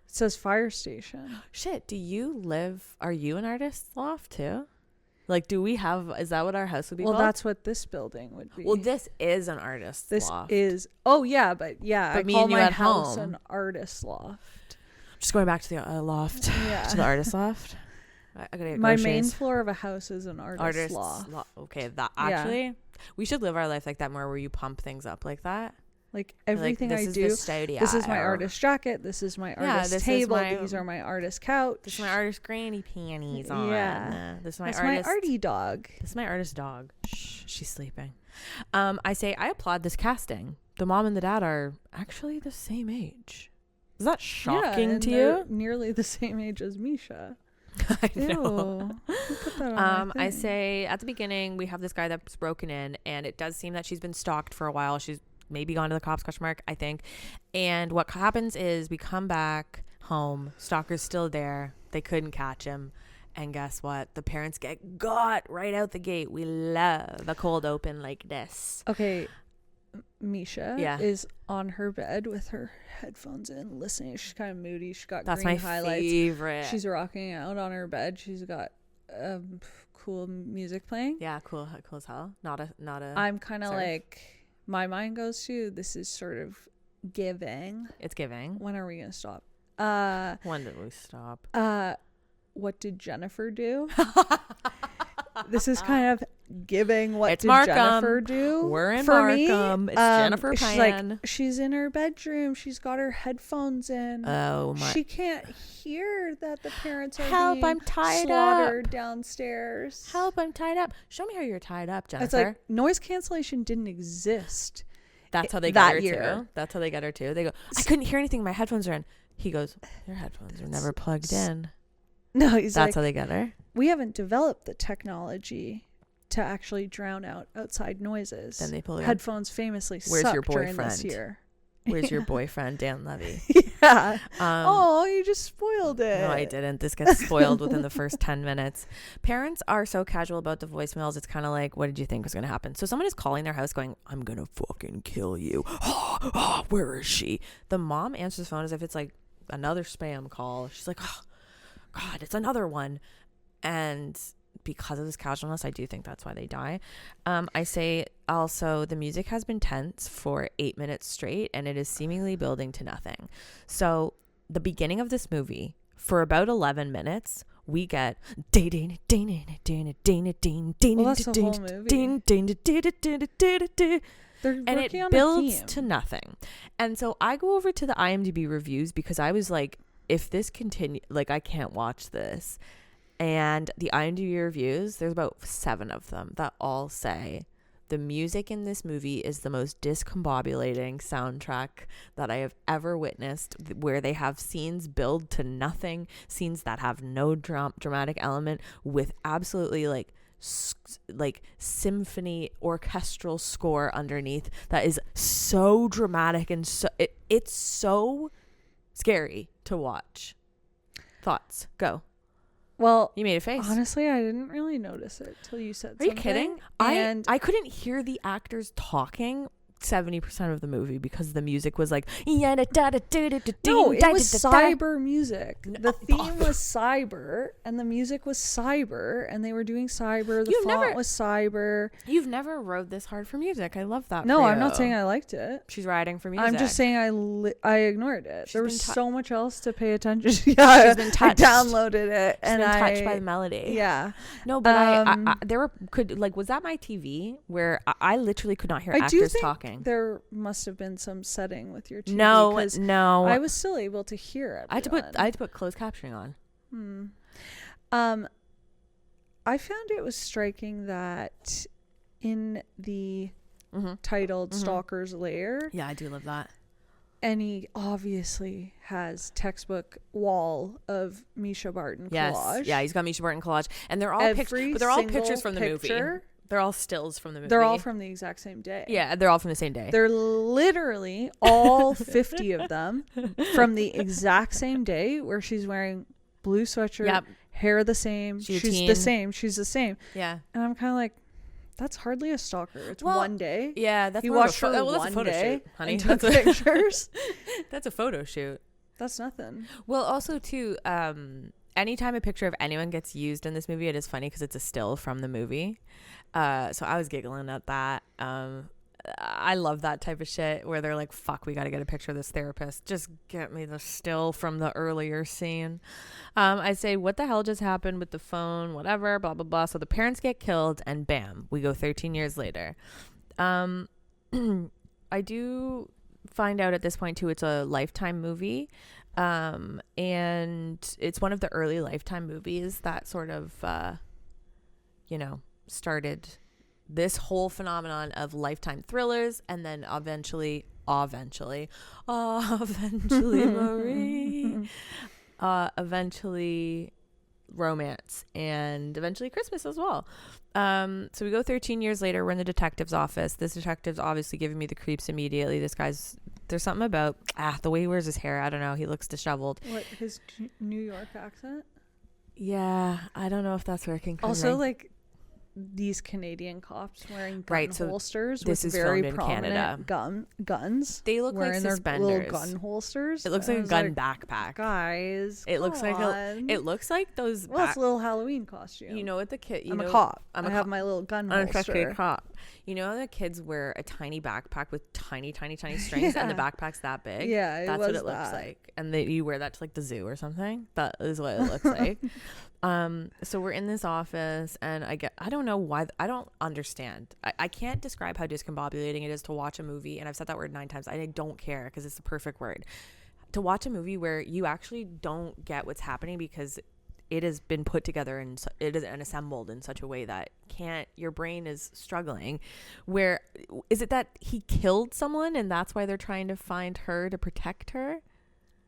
It says fire station. Shit, are you an artist's loft too? Like, is that what our house would be Well, called? that's what this building would be. Well, this is an artist's This loft. is. Oh yeah, but But I me call and you my at house home. an artist loft. Just going back to the loft. Yeah. To the artist loft. I gotta get My groceries. main floor of a house is an artist loft. Okay, that Yeah. actually, we should live our life like that more, where you pump things up like that. Like everything I do. This is my artist jacket. This is my artist this is table. my- These are my artist couch. This is my artist granny panties on. Yeah. This is my That's artist. my arty dog. This is my artist dog. Shh, she's sleeping. I say I applaud this casting. The mom and the dad are actually the same age. Is that shocking and to they're you? nearly the same age as Misha. I know. Ew. Who put that on my I thing? say at the beginning we have this guy that's broken in, and it does seem that she's been stalked for a while. She's maybe gone to the cops, ? I think. And what happens is we come back home, stalker's still there. They couldn't catch him. And guess what? The parents got right out the gate. We love a cold open like this. Okay, Misha Yeah. is on her bed with her headphones in, listening. She's kind of moody. She's got That's green my highlights. favorite. She's rocking out on her bed. She's got cool music playing. Yeah, cool as hell. Not a. I'm kind of surf. like, my mind goes to, this is sort of giving. It's giving. When are we gonna stop? When did we stop? What did Jennifer do? This is kind of giving. What It's did Markham. Jennifer do? We're in for me? Markham. It's Jennifer She's Pan. like, she's in her bedroom. She's got her headphones in. Oh my! She can't hear that the parents are Help, being I'm tied slaughtered downstairs. Help! I'm tied up. Show me how you're tied up, Jennifer. It's like noise cancellation didn't exist. That's how they that get her year. too. That's how they get her too. They go, I couldn't hear anything. My headphones are in. He goes, your headphones are never plugged in. No, he's That's like, how they get her. we haven't developed the technology to actually drown out outside noises. Then they pull her. Headphones famously Where's suck your during this boyfriend? year. Where's your boyfriend, Dan Levy? Yeah. Oh, you just spoiled it. No, I didn't. This gets spoiled within the first 10 minutes. Parents are so casual about the voicemails. It's kind of like, what did you think was going to happen? So someone is calling their house going, I'm going to fucking kill you. Where is she? The mom answers the phone as if it's like another spam call. She's like, oh, God, it's another one. And because of this casualness, I do think that's why they die. I say also the music has been tense for 8 minutes straight, and it is seemingly building to nothing. So the beginning of this movie, for about 11 minutes, we get Well, that's the whole movie. They're and working it on builds a theme. to nothing. And so I go over to the IMDb reviews because I was like, if this continue, like I can't watch this. And the IMDb reviews, there's about 7 of them that all say the music in this movie is the most discombobulating soundtrack that I have ever witnessed, where they have scenes build to nothing, scenes that have no dramatic element, with absolutely like symphony orchestral score underneath that is so dramatic, and so it's so scary to watch. Thoughts? Go. Well, You made a face. Honestly, I didn't really notice it till you said something. Are you kidding? I couldn't hear the actors talking 70% of the movie because the music was like no, it was cyber music. The theme was cyber and the music was cyber and they were doing cyber. The font was cyber. You've never rode this hard for music. I love that. No, I'm not saying I liked it. She's riding for music. I'm just saying I ignored it. There was so much else to pay attention to. Yeah, she's been touched. I downloaded it and I touched by the melody. Yeah. No, but was that my TV where I literally could not hear actors talking. There must have been some setting with your TV. No. I was still able to hear everyone. I had to put closed captioning on. I found it was striking that in the titled Stalker's Lair. Yeah, I do love that. And he obviously has textbook wall of Mischa Barton collage. Yeah, he's got Mischa Barton collage, and they're all pictures, but they're all pictures from the movie. They're all stills from the movie. They're all from the exact same day. Yeah, they're all from the same day. They're literally all 50 of them from the exact same day, where she's wearing blue sweatshirt, hair the same. She's the same. Yeah. And I'm kind of like, that's hardly a stalker. It's one day. Yeah, that's you watched her that's one a photo day, shoot, honey. and took pictures. That's a photo shoot. That's nothing. Well, also too, anytime a picture of anyone gets used in this movie, it is funny because it's a still from the movie. So I was giggling at that. I love that type of shit where they're like, fuck, we got to get a picture of this therapist. Just get me the still from the earlier scene. I say, what the hell just happened with the phone? Whatever, blah, blah, blah. So the parents get killed and bam, we go 13 years later. I do find out at this point too, it's a Lifetime movie. And it's one of the early Lifetime movies that sort of, started this whole phenomenon of Lifetime thrillers, and then eventually Marie, eventually romance, and eventually Christmas as well. So we go 13 years later. We're in the detective's office. This detective's obviously giving me the creeps immediately. There's something about the way he wears his hair. I don't know. He looks disheveled. What, his New York accent? Yeah, I don't know if that's working. Also, like, these Canadian cops wearing gun holsters this with is very filmed in prominent Canada. Guns. They look like suspenders. Their little gun holsters. It looks like a gun backpack. Guys, it looks like those. Well, it's a little Halloween costume. You know what the kid? I'm a cop. I have my little gun holster. Cop. You know the kids wear a tiny backpack with tiny strings, and the backpack's that big. Yeah, that's what it looks like. And you wear that to like the zoo or something. That is what it looks like. So we're in this office, and I don't know why. I don't understand. I can't describe how discombobulating it is to watch a movie, and I've said that word 9 times. I don't care because it's the perfect word. To watch a movie where you actually don't get what's happening because it has been put together and it is assembled in such a way that your brain is struggling. Where is it that he killed someone and that's why they're trying to find her to protect her?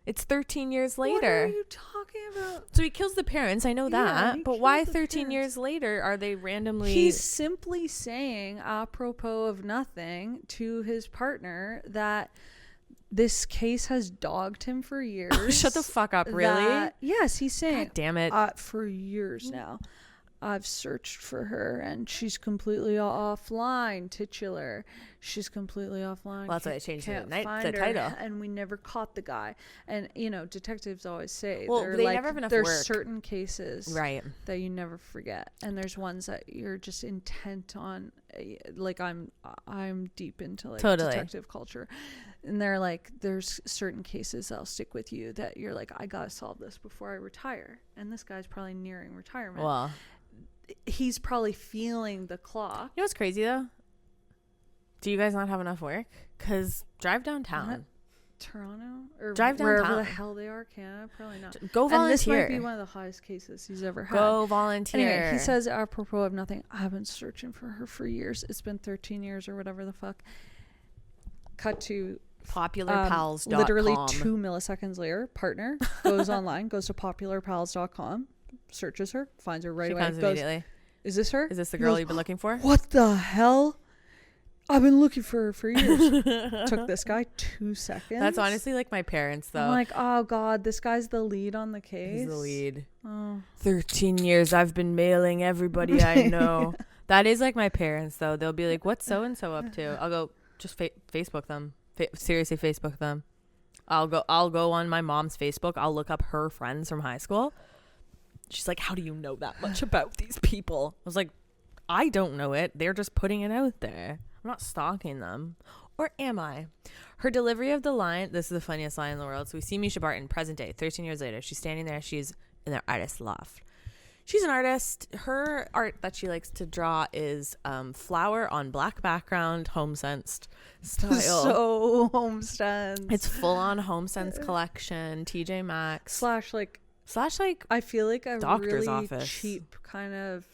It's 13 years later. What are you talking about? So he kills the parents. I know that. But why 13 years later are they randomly... He's simply saying, apropos of nothing, to his partner that this case has dogged him for years. Shut the fuck up, really? Yes, he's saying... God damn it. For years now. I've searched for her and she's completely offline, titular. She's completely offline. Well, that's why I changed the title. And we never caught the guy. And, detectives always say, they never have enough there's work. certain cases that you never forget. And there's ones that you're just intent on. Like, I'm deep into, detective culture. And they're like, there's certain cases that'll stick with you that you're like, I got to solve this before I retire. And this guy's probably nearing retirement. Well, he's probably feeling the clock. You know what's crazy though? Do you guys not have enough work? Because drive downtown. Toronto or Drive wherever downtown. the hell they are. Canada, probably not. Go volunteer. And this might be one of the highest cases he's ever had. Go volunteer. Anyway, he says, apropos of nothing, I've been searching for her for years. It's been 13 years or whatever the fuck. Cut to popularpals.com. literally 2 milliseconds later, partner goes online, goes to popularpals.com, searches her, finds her right away. Comes immediately. Is this her? Is this the girl you've been looking for? What the hell? I've been looking for her for years. Took this guy 2 seconds. That's honestly like my parents, though. I'm like, oh God, this guy's the lead on the case. He's the lead. Oh. 13 years I've been mailing everybody I know. That is like my parents, though. They'll be like, what's so-and-so up to? I'll go, just Facebook them. Seriously, Facebook them. I'll go on my mom's Facebook. I'll look up her friends from high school. She's like, how do you know that much about these people? I was like, I don't know it. They're just putting it out there. I'm not stalking them. Or am I? Her delivery of the line, this is the funniest line in the world. So we see Mischa Barton, present day, 13 years later. She's standing there. She's in their artist loft. She's an artist. Her art that she likes to draw is flower on black background, home-sensed style. So home-sense. It's full-on home-sense collection, TJ Maxx. Slash like I feel like a doctor's really office. cheap kind of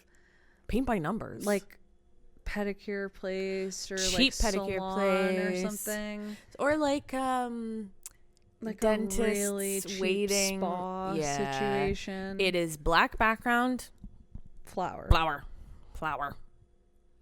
Paint by numbers. like pedicure place or cheap like pedicure salon place or something. Or like dentist a really cheap waiting spa situation. It is black background, flower.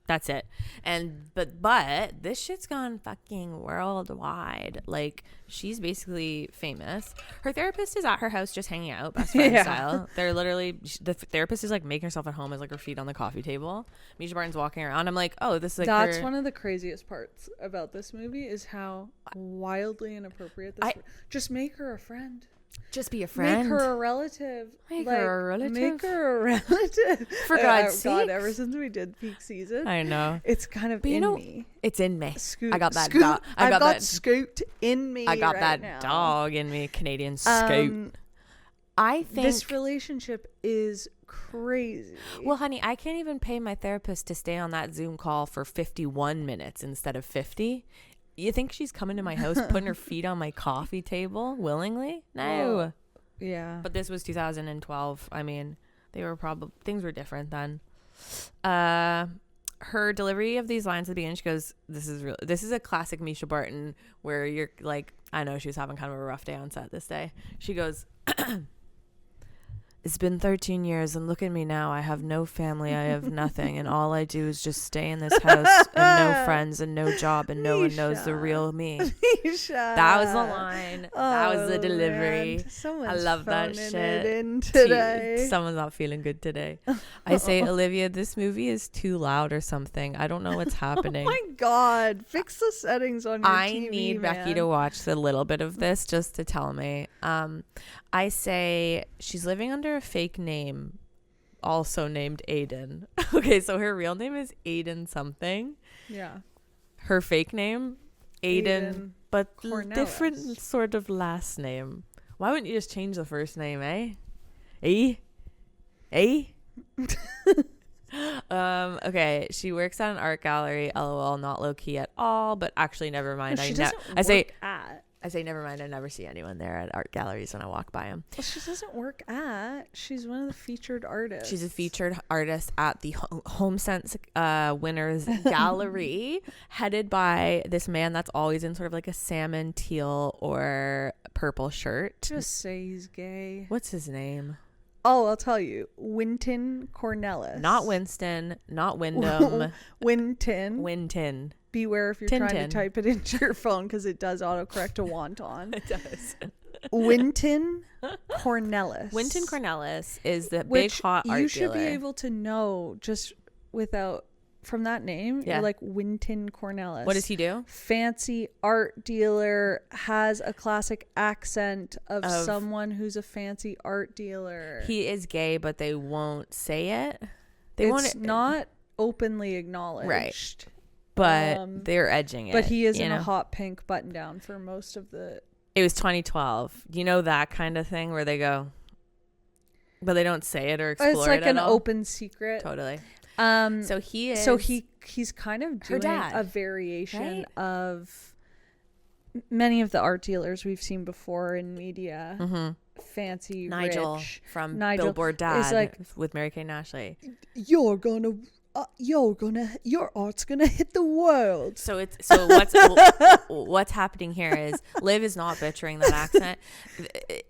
That's it. And but this shit's gone fucking worldwide. Like, she's basically famous. Her therapist is at her house just hanging out, best friend style. They're literally, the therapist is like making herself at home as like her feet on the coffee table. Mischa Barton's walking around. I'm like, oh, this is like That's one of the craziest parts about this movie is how wildly inappropriate this just make her a friend. Just be a friend. Make her a relative. Make her a relative. Make her a relative. For God's sake. God, ever since we did peak season. I know. It's kind of me. It's in me. Scoop, I got that scoop. dog. I've got scooped in me. I got right that now. dog in me. Canadian scoop. I think this relationship is crazy. Well, honey, I can't even pay my therapist to stay on that Zoom call for 51 minutes instead of 50. You think she's coming to my house, putting her feet on my coffee table willingly? No. Well, yeah. But this was 2012. I mean, things were different then. Her delivery of these lines at the beginning, she goes, this is a classic Mischa Barton where you're like, I know she was having kind of a rough day on set this day. She goes, it's been 13 years and look at me now. I have no family. I have nothing. And all I do is just stay in this house and no friends and no job and no one knows the real me. Mischa. That was the line. That was the delivery. I love that shit. Today. Someone's not feeling good today. I say, Olivia, this movie is too loud or something. I don't know what's happening. Oh my God. Fix the settings on your TV, I need man. Becky to watch a little bit of this just to tell me. I say she's living under a fake name, also named Aiden. Okay, so her real name is Aiden something. Yeah. Her fake name, Aiden, but Cornelis. different sort of last name. Why wouldn't you just change the first name, eh? Okay, she works at an art gallery. LOL, not low key at all, but actually never mind. I say never mind. I never see anyone there at art galleries when I walk by them. Well, she doesn't work at. She's one of the featured artists. She's a featured artist at the HomeSense Winners Gallery, headed by this man that's always in sort of like a salmon, teal, or purple shirt. Just say he's gay. What's his name? Oh, I'll tell you. Winton Cornelis. Not Winston. Not Wyndham. Winton. Beware if you're trying to type it into your phone because it does autocorrect to wonton. It does. Winton Cornelis. Winton Cornelis is the big hot art dealer. You should be able to know just without from that name. Yeah. You're like Winton Cornelis. What does he do? Fancy art dealer, has a classic accent of someone who's a fancy art dealer. He is gay, but they won't say it. It's not openly acknowledged. Right. But they're edging it. But he is in a hot pink button down for most of the... It was 2012. You know that kind of thing where they go... But they don't say it or explore it at all? It's like an open secret. Totally. So he is... So he's kind of doing dad, a variation right? of many of the art dealers we've seen before in media, fancy, Nigel rich. from Nigel Billboard Dad is like, with Mary Kate and Ashley. your art's gonna hit the world. So what's happening here is Liv is not butchering that accent.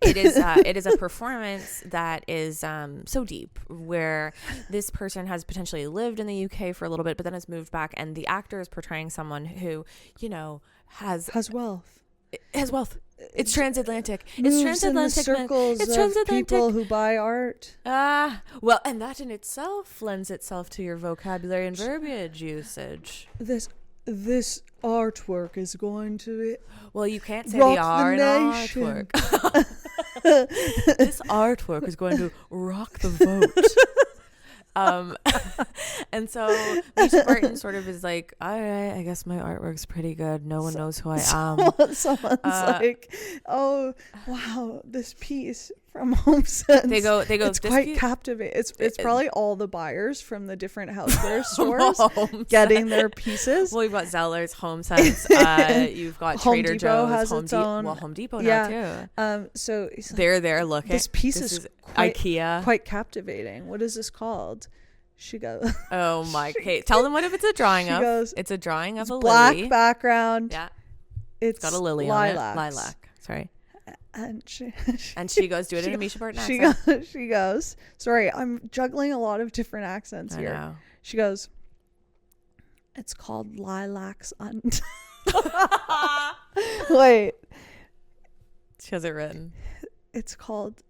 It is a performance that is so deep, where this person has potentially lived in the UK for a little bit, but then has moved back, and the actor is portraying someone who, you know, has wealth. It's transatlantic. Moves It's transatlantic. in the circles It's of transatlantic. people who buy art. Well, and that in itself lends itself to your vocabulary and verbiage usage. This artwork is going to Well, you can't say rock the R in the nation. artwork. This artwork is going to rock the vote. And so Mischa Barton sort of is like, all right, I guess my artwork's pretty good. No one knows who I am. Someone's like, oh wow, this piece from HomeSense. They go. It's quite captivating. It's probably all the buyers from the different houseware stores getting their pieces. Well, you've got Zellers, HomeSense. You've got Home Trader Depot Joe's, has its own. Well, Home Depot now too. So he's like, They're there looking. this piece is quite, IKEA. Quite captivating. What is this called? She goes, oh my Kate, tell them what if it's a drawing of. Goes, it's a drawing of a black lily. Background. Yeah, it's got a lily lilacs. on it. Lilac. Sorry. And she goes, do it in a Mischa Barton accent. She goes, sorry, I'm juggling a lot of different accents here. Know. She goes, it's called lilacs Wait. She has it written. It's called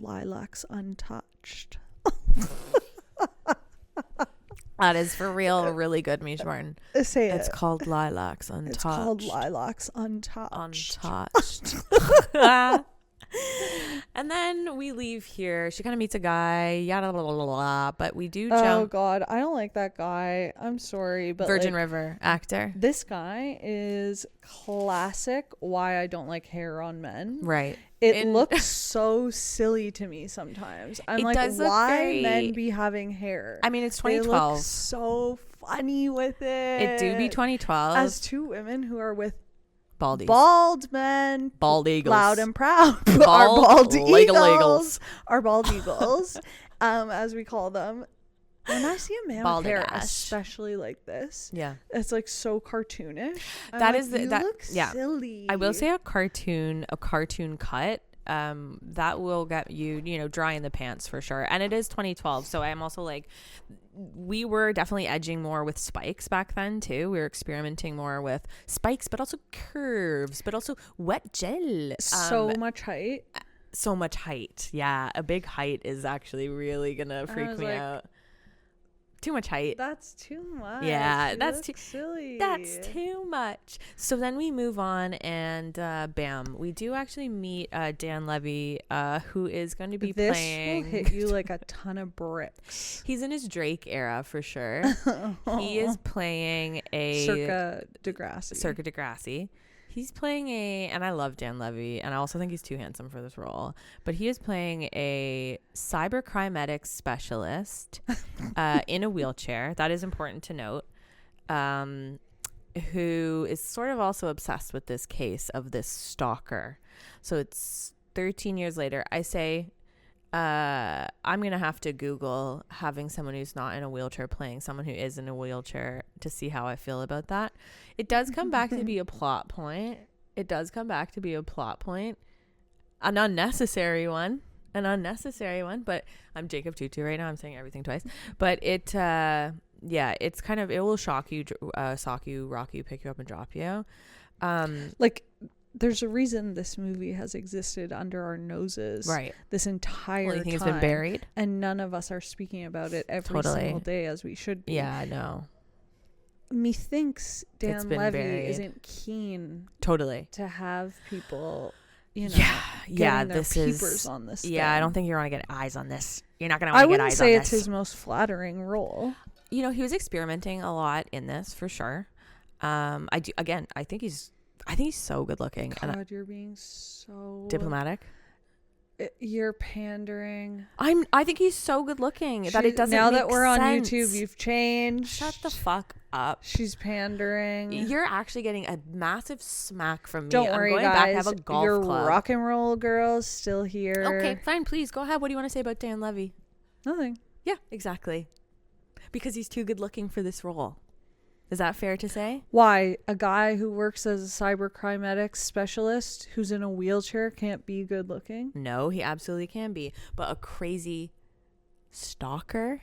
lilacs untouched. That is for real a really good Mischa Barton. Say it's called lilacs untouched. It's called lilacs untouched. And then we leave here. She kind of meets a guy, yada blah, blah, blah, blah, but we do Oh jump. God, I don't like that guy. I'm sorry, but Virgin River actor. This guy is classic why I don't like hair on men. Right. It looks so silly to me sometimes. I'm like, why men be having hair? I mean, it's 2012. They look so funny with it. It do be 2012. As two women who are with baldies. Bald men. Bald eagles. Loud and proud. Our bald eagles. Our bald eagles, as we call them. When I see a man with hair, especially like this, it's like so cartoonish. Look silly. I will say a cartoon cut. That will get you, dry in the pants for sure. And it is 2012, so I'm also like, we were definitely edging more with spikes back then too. We were experimenting more with spikes, but also curves, but also wet gel. So much height. Yeah, a big height is actually really gonna freak me out. Too much height. That's too much. Yeah, that's too silly. That's too much. So then we move on, and bam, we do actually meet Dan Levy, who is going to be playing. This will hit you like a ton of bricks. He's in his Drake era for sure. He is playing a Circa Degrassi. He's playing and I love Dan Levy, and I also think he's too handsome for this role, but he is playing a cybercrimetic specialist in a wheelchair. That is important to note. Who is sort of also obsessed with this case of this stalker. So it's 13 years later. I say, I'm going to have to Google having someone who's not in a wheelchair playing someone who is in a wheelchair to see how I feel about that. It does come back to be a plot point. An unnecessary one. But I'm Jacob Tutu right now. I'm saying everything twice. But it's kind of, it will shock you, rock you, pick you up and drop you. There's a reason this movie has existed under our noses this entire time. It's been buried. And none of us are speaking about it every single day as we should be. Yeah, I know. Methinks Dan Levy isn't keen to have people, getting their peepers on this thing. I don't think you're going to get eyes on this. You're not going to want to get eyes on this. I wouldn't say it's his most flattering role. He was experimenting a lot in this for sure. I think he's so good looking. God, you're being so diplomatic. You're pandering. I think he's so good looking that it doesn't now make that we're sense. on YouTube, you've changed. Shut the fuck up. She's pandering. You're actually getting a massive smack from me. Don't worry, I'm going guys. back to have a golf Your club. rock and roll girl's still here. Okay, fine. Please go ahead. What do you want to say about Dan Levy? Nothing. Yeah, exactly. Because he's too good looking for this role. Is that fair to say? Why? A guy who works as a cybercrimetics specialist who's in a wheelchair can't be good looking? No, he absolutely can be. But a crazy stalker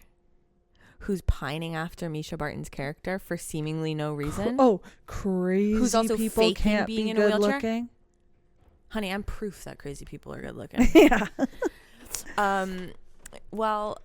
who's pining after Mischa Barton's character for seemingly no reason. Crazy who's also people faking can't being be in a good wheelchair? looking? Honey, I'm proof that crazy people are good looking. Yeah. Well,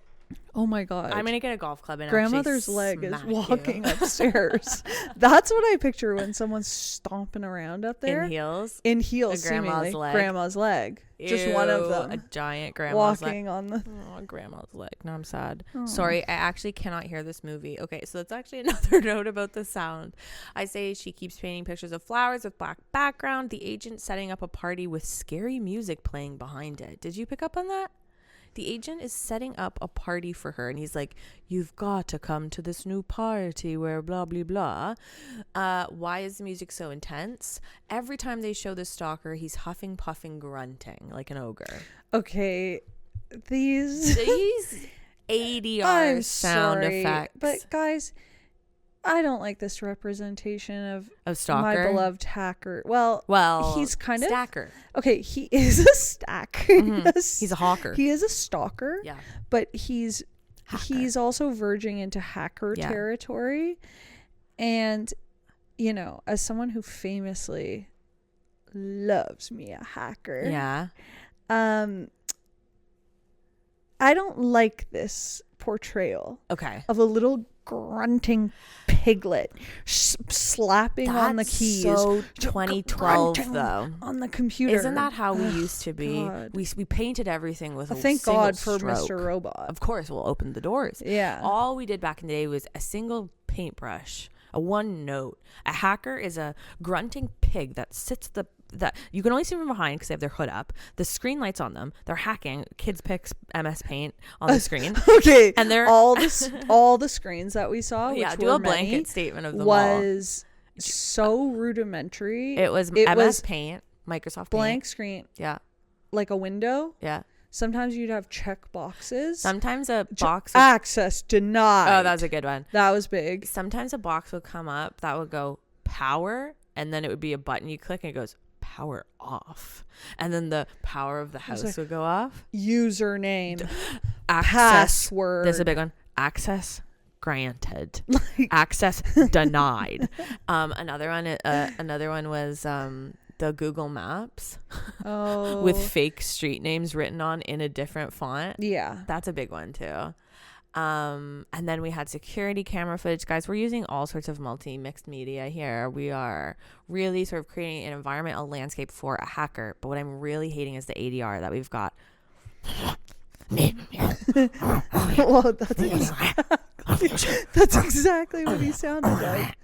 Oh my God. I'm gonna get a golf club and grandmother's actually leg is smack walking you. Upstairs. That's what I picture when someone's stomping around up there. In heels. In heels, A grandma's seemingly. leg. Grandma's leg. Just one of Ew, them. a giant grandma's leg. Walking on the... Oh, grandma's leg. No, I'm sad. Oh. Sorry, I actually cannot hear this movie. Okay, so that's actually another note about the sound. I say she keeps painting pictures of flowers with black background. The agent setting up a party with scary music playing behind it. Did you pick up on that? The agent is setting up a party for her, and he's like, you've got to come to this new party where blah, blah, blah. Why is the music so intense? Every time they show the stalker, he's huffing, puffing, grunting like an ogre. Okay. These 80R I'm sound sorry, effects. But guys, I don't like this representation of stalker? my beloved hacker. Well, he's kind of... stacker. Okay, he is a stacker. Mm-hmm. He's a hawker. He is a stalker. Yeah. But he's also verging into hacker territory. And, you know, as someone who famously loves me a hacker. Yeah. I don't like this portrayal. Okay. Of a little grunting piglet slapping on the keys. So 2012 though. On the computer. Isn't that how we used to be? God. We painted everything with a thank single God for stroke. Mr. Robot. Of course, we'll open the doors. Yeah. All we did back in the day was a single paintbrush, a one note. A hacker is a grunting pig that sits that you can only see from behind because they have their hood up. The screen lights on them. They're hacking. Kids picks MS Paint on the screen. Okay, and they're all the screens that we saw. Which do were a blanket many, statement of them was so rudimentary. It was MS Paint, Microsoft blank Paint. screen. Yeah, like a window. Yeah. Sometimes you'd have check boxes. Sometimes a box access denied. Oh, that was a good one. That was big. Sometimes a box would come up that would go power, and then it would be a button you click and it goes power off, and then the power of the house would go off. Username, access, password. This is a big one. Access granted. Access denied. Another one was the Google Maps with fake street names written on in a different font. Yeah, that's a big one too. And then we had security camera footage. Guys, we're using all sorts of mixed media here. We are really sort of creating an environment, a landscape for a hacker. But what I'm really hating is the ADR that we've got. Well, that's exactly what he sounded like.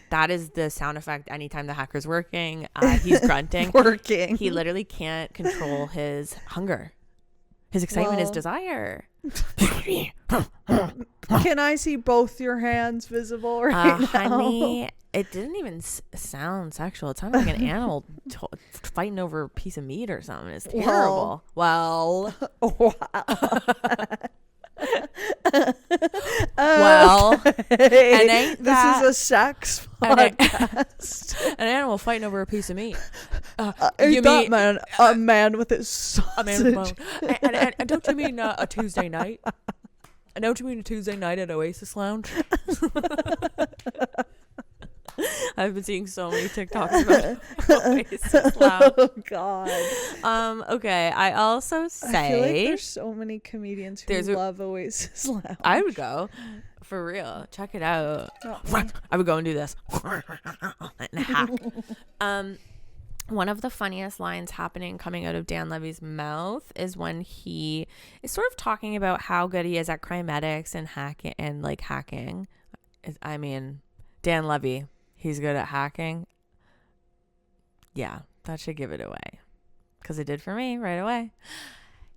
That is the sound effect anytime the hacker's working. He's grunting. He literally can't control his hunger. His excitement is desire. Can I see both your hands visible right now? Honey, it didn't even sound sexual. It sounded like an animal fighting over a piece of meat or something. It's terrible. Well. And ain't this is a sex podcast. An animal fighting over a piece of meat. You mean man? A man with his sausage. A man with bone. And don't you mean a Tuesday night? And don't you mean a Tuesday night at Oasis Lounge? I've been seeing so many TikToks about Oasis Lounge. Oh God. Okay. I also say I feel like there's so many comedians who love Oasis Lounge. I would go. For real. Check it out. I would go and do this. And hack. One of the funniest lines coming out of Dan Levy's mouth is when he is sort of talking about how good he is at crimetics and hacking. I mean, Dan Levy, he's good at hacking. Yeah, that should give it away. Because it did for me right away.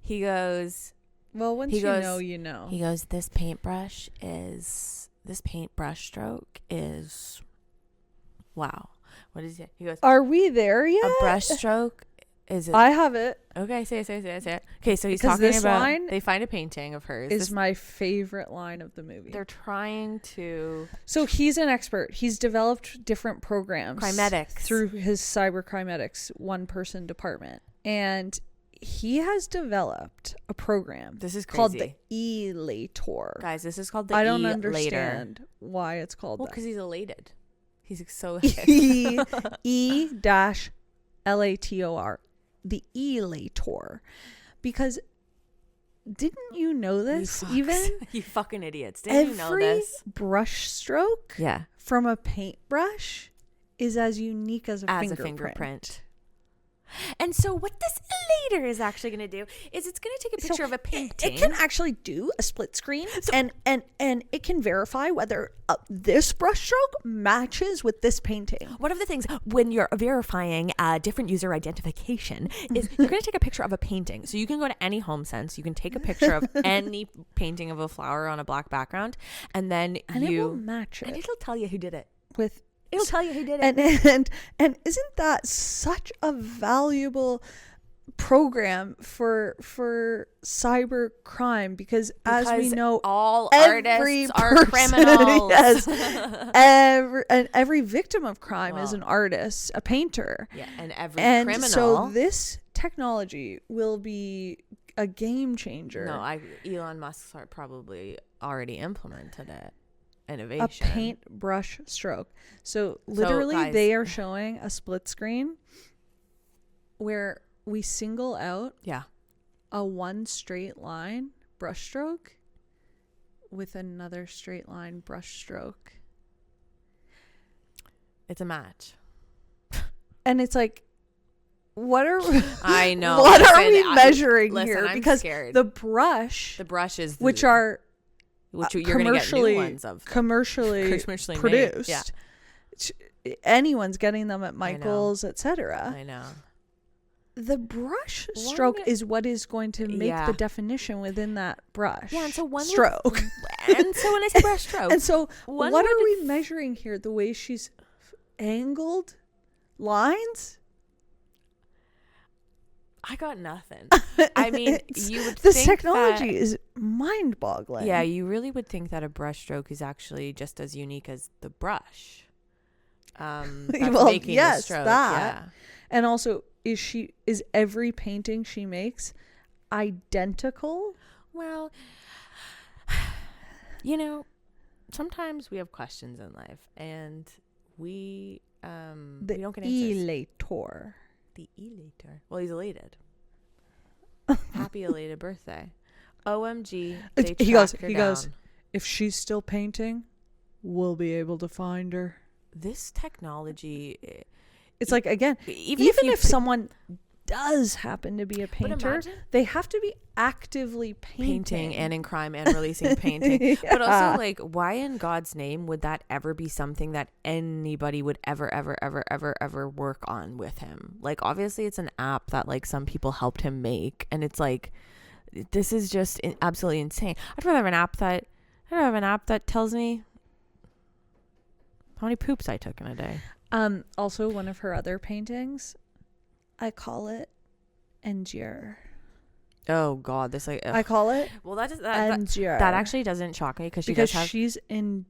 He goes, Well, once He you goes- know, you know. He goes, this paintbrush stroke is, wow. What is it? He goes, Are we there yet? a brush stroke is it? I have it. Okay, say it. Okay, so he's Because talking this about, line they find a painting of hers. Is my favorite line of the movie. They're trying to. So he's an expert. He's developed different programs. Crimetics. Through his cyber crimetics one-person department. And he has developed a program. This is called the crazy. Elator. Guys, this is called the I don't Elator. understand why it's called Well, that. because he's elated. He's so E-Lator. The Elator. Because didn't you know this? You fucking idiots. Didn't you know Every this? brush stroke Yeah. from a paintbrush is as unique as a fingerprint. And so what this elator is actually going to do is it's going to take a picture of a painting. It can actually do a split screen, and it can verify whether this brushstroke matches with this painting. One of the things when you're verifying different user identification is you're going to take a picture of a painting. So you can go to any HomeSense, you can take a picture of any painting of a flower on a black background, and then And it will match it and it'll tell you who did it. It'll tell you who did it. And isn't that such a valuable program for cyber crime? Because as we know, all every artists are person- criminals. Yes. Every victim of crime is an artist, a painter. Yeah, and every And criminal. so this technology will be a game changer. No, Elon Musk's are probably already implemented it. A Innovation. paintbrush stroke. So literally guys- they are showing a split screen where we single out Yeah. a one straight line brush stroke with another straight line brush stroke. It's a match. And it's like, what are I know. what Listen, are we measuring listen, here? I'm Because scared. the brush, The brushes, which are you're going to get new ones of. commercially Commercially produced. made. Yeah. Anyone's getting them at Michael's, etc. I know. The brush One- stroke is what is going to make Yeah. the definition within that brush. Yeah, and so one stroke. And so when I say brush stroke, And so One what would are we measuring here? The way she's angled lines? I got nothing. I mean, you would this think technology that, is mind-boggling. yeah, you really would think that a brush stroke is actually just as unique as the brush. That's Well, making the yes, stroke. that. And also, is every painting she makes identical? Well, sometimes we have questions in life, and we The don't get answers. Elator. The elator. Well, he's elated. Happy elated birthday. OMG. They He goes, tracked her he goes, down. if she's still painting, we'll be able to find her. This technology. It's like, again, Even even you if someone does happen to be a painter, imagine- they have to be actively painting and in crime and releasing painting. But Yeah. also, like, why in God's name would that ever be something that anybody would ever work on with him? Like, obviously it's an app that like some people helped him make, and it's like, this is just absolutely insane. I'd rather have an app that tells me how many poops I took in a day. Also, one of her other paintings, I call it Endure. Oh God, this like I call it well that Endure. that actually doesn't shock me because because does have she's enduring.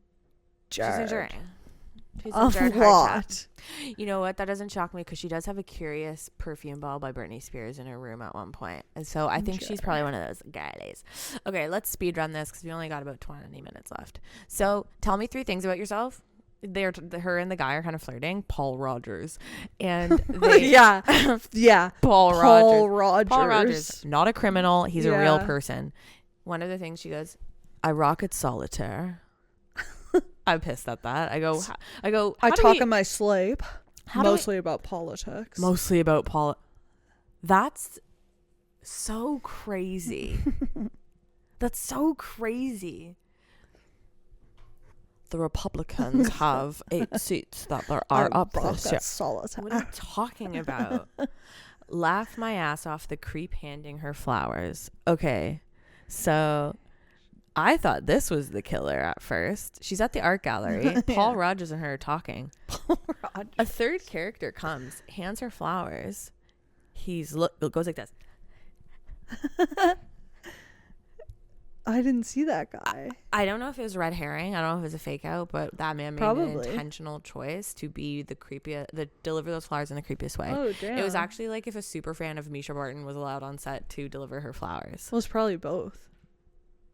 she's enduring. She's A endured hard lot. times. You know what? That doesn't shock me because she does have a Curious perfume bottle by Britney Spears in her room at one point. And so I think she's probably one of those girlies. Okay, let's speed run this because we only got about 20 minutes left. So tell me 3 things about yourself. Her and the guy are kind of flirting. Paul Rogers. And they... yeah. Paul Rogers. Paul Rogers. Not a criminal. He's a real Yeah. person. One of the things she goes, I rock at solitaire. I'm pissed at that. I go. I talk in my sleep. How do we- Mostly about politics. Mostly about That's so crazy. That's so crazy. The Republicans have 8 seats that are up this year. Solitaire. What are you talking about? Laugh my ass off, the creep handing her flowers. Okay, so I thought this was the killer at first. She's at the art gallery. Paul Rogers and her are talking. Paul Rogers. A third character comes, hands her flowers. Goes like this. I didn't see that guy. I don't know if it was red herring. I don't know if it was a fake out, but that man made an intentional choice to be deliver those flowers in the creepiest way. Oh, damn. It was actually like if a super fan of Mischa Barton was allowed on set to deliver her flowers. Well, it's probably both.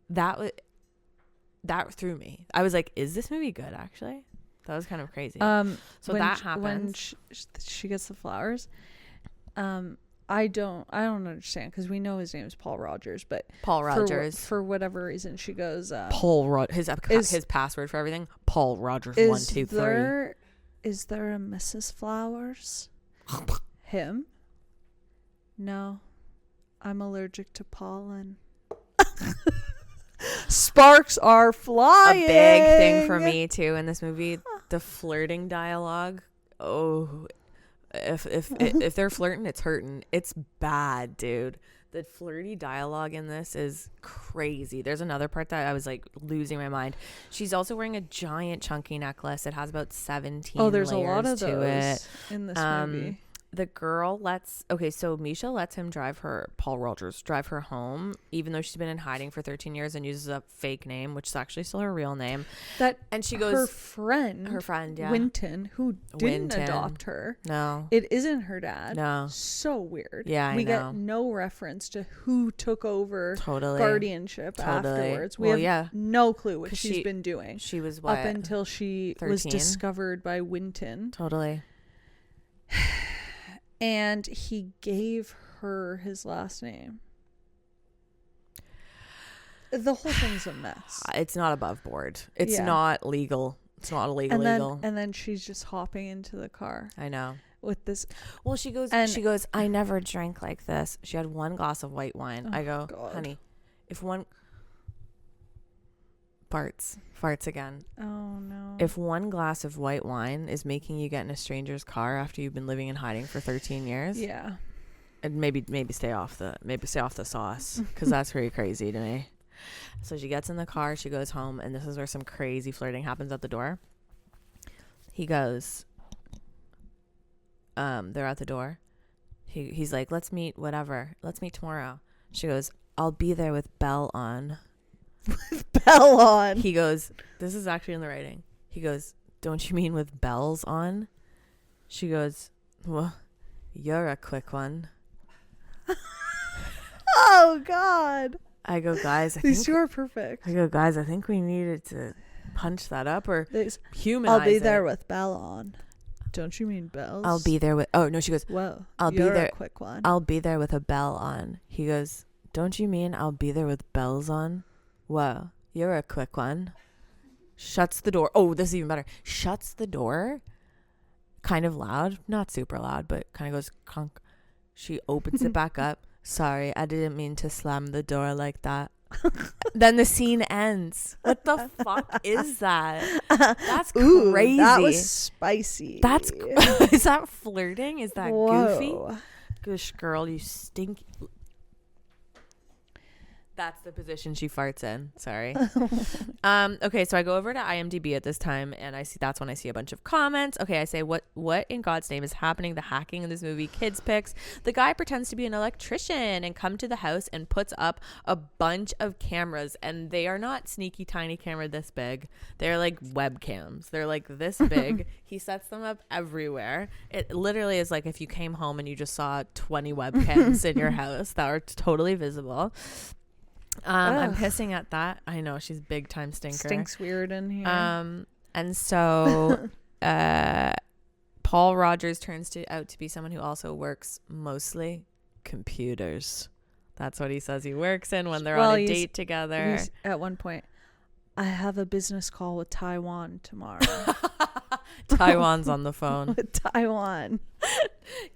That threw me. I was like, is this movie good, actually? That was kind of crazy. So that happens. When she gets the flowers, I don't understand, because we know his name is Paul Rogers, but Paul Rogers for whatever reason she goes his password for everything, Paul Rogers 123. Is there a Mrs. Flowers? Him? No, I'm allergic to pollen. Sparks are flying. A big thing for me too in this movie, the flirting dialogue. Oh, if they're flirting, it's hurting. It's bad, dude. The flirty dialogue in this is crazy. There's another part that I was like losing my mind. She's also wearing a giant chunky necklace. It has about 17 there's layers a lot of to those it. in this movie. The girl so Mischa lets him Paul Rogers drive her home, even though she's been in hiding for 13 years and uses a fake name, which is actually still her real name. And she goes, her friend, yeah. Winton, who didn't adopt her. No. It isn't her dad. No. So weird. Yeah, we get no reference to who took over guardianship afterwards. We have no clue what she's been doing. She was up until she 13? Was discovered by Winton. Totally. And he gave her his last name. The whole thing's a mess. It's not above board. It's not legal. It's not legal. And then she's just hopping into the car. I know. With this. Well, she goes, I never drank like this. She had one glass of white wine. I go, God. Honey, if one... Farts again. Oh no. If one glass of white wine is making you get in a stranger's car after you've been living in hiding for 13 years, yeah, and maybe stay off the sauce, because that's pretty crazy to me. So she gets in the car, she goes home, and this is where some crazy flirting happens at the door. He goes, they're at the door. He's like, let's meet tomorrow. She goes, I'll be there with bell on. With bell on. He goes, this is actually in the writing. He goes, don't you mean with bells on? She goes, well, you're a quick one. Oh God. I go, guys, these two are perfect. I go, guys, I think we needed to punch that up or humanize I'll be there with bell on. Don't you mean bells? I'll be there with, oh no, she goes, well, I'll be there. A quick one. I'll be there with a bell on. He goes, don't you mean I'll be there with bells on? Whoa, you're a quick one. Shuts the door. Oh, this is even better. Shuts the door kind of loud. Not super loud, but kind of goes conk. She opens it back up. Sorry, I didn't mean to slam the door like that. Then the scene ends. What the fuck is that? That's crazy. That was spicy. Is that flirting? Is that goofy? Gosh, girl, you stink. That's the position she farts in. Sorry. Okay, so I go over to IMDb at this time, and that's when I see a bunch of comments. Okay, I say, what in God's name is happening? The hacking in this movie, kids pics. The guy pretends to be an electrician and come to the house and puts up a bunch of cameras, and they are not sneaky tiny camera this big. They're like webcams. They're like this big. He sets them up everywhere. It literally is like if you came home and you just saw 20 webcams in your house that are totally visible. I'm pissing at that. I know, she's big time stinker. Stinks weird in here. And so Paul Rogers turns out to be someone who also works mostly computers. That's what he says he works in when they're on a date together. At one point, I have a business call with Taiwan tomorrow. Taiwan's on the phone. With Taiwan.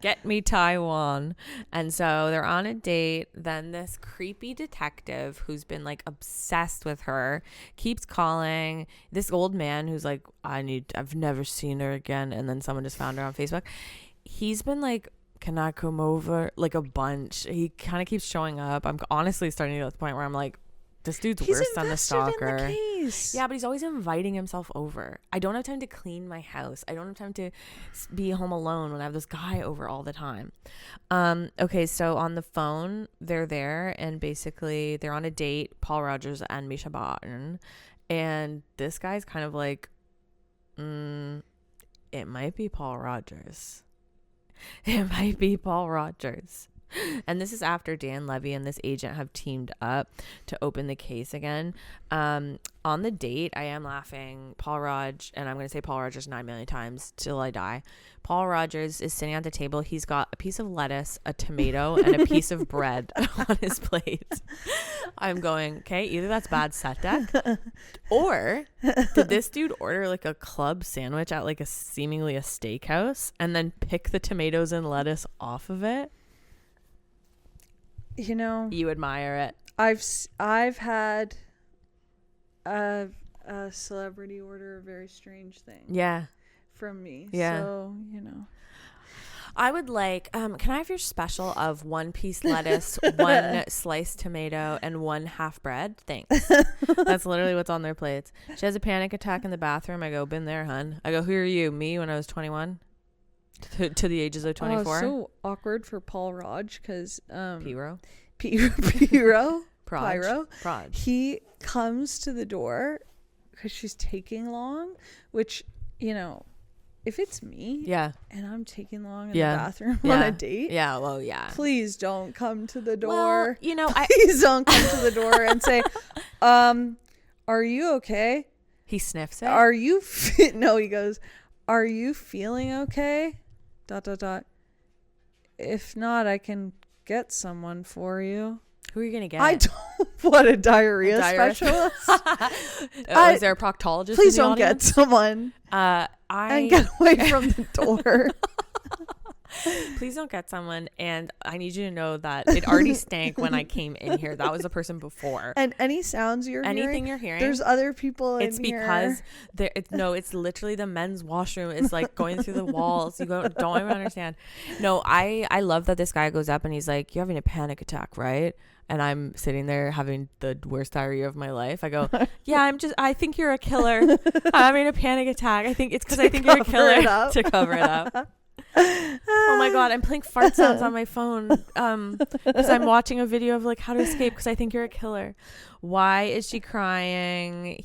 Get me Taiwan. And so they're on a date. Then this creepy detective who's been like obsessed with her keeps calling this old man who's like, I've never seen her again. And then someone just found her on Facebook. He's been like can I come over? Like a bunch. He kind of keeps showing up. I'm honestly starting to get to the point where I'm like, this dude's worse than the stalker. In the case. Yeah, but he's always inviting himself over. I don't have time to clean my house. I don't have time to be home alone when I have this guy over all the time. Okay, so on the phone, they're there, and basically they're on a date, Paul Rogers and Mischa Barton, and this guy's kind of like, it might be Paul Rogers. It might be Paul Rogers. And this is after Dan Levy and this agent have teamed up to open the case again. On the date, I am laughing. Paul Rogers, and I'm going to say Paul Rogers 9 million times till I die. Paul Rogers is sitting at the table. He's got a piece of lettuce, a tomato, and a piece of bread on his plate. I'm going, okay, either that's bad set deck, or did this dude order like a club sandwich at like seemingly a steakhouse and then pick the tomatoes and lettuce off of it? You know, you admire it. I've had a celebrity order a very strange thing. Yeah. From me. Yeah. So, you know. I would like, can I have your special of 1 piece lettuce, 1 sliced tomato, and 1 half bread? Thanks. That's literally what's on their plates. She has a panic attack in the bathroom. I go, been there, hun. I go, who are you? Me when I was 21? To the ages of 24. So awkward for Paul Rog because Pyro. Pyro. He comes to the door because she's taking long, which, you know, if it's me and I'm taking long in the bathroom on a date, please don't come to the door. Well, you know, please don't come to the door and say, are you okay? He sniffs it. Are you no, he goes, are you feeling okay? ... If not, I can get someone for you. Who are you gonna get? I don't want a diarrhea specialist. Is there a proctologist? Please don't get someone. And get away from the door. Please don't get someone, and I need you to know that it already stank when I came in here. That was the person before. And any sounds you're hearing, there's other people in here. It's literally the men's washroom. It's like going through the walls. You don't even understand. No, I love that this guy goes up and he's like, you're having a panic attack, right? And I'm sitting there having the worst diarrhea of my life. I go, yeah, I think you're a killer. I'm having a panic attack. I think it's because I think you're a killer to cover it up. Oh my god, I'm playing fart sounds on my phone because I'm watching a video of like how to escape because I think you're a killer. Why is she crying?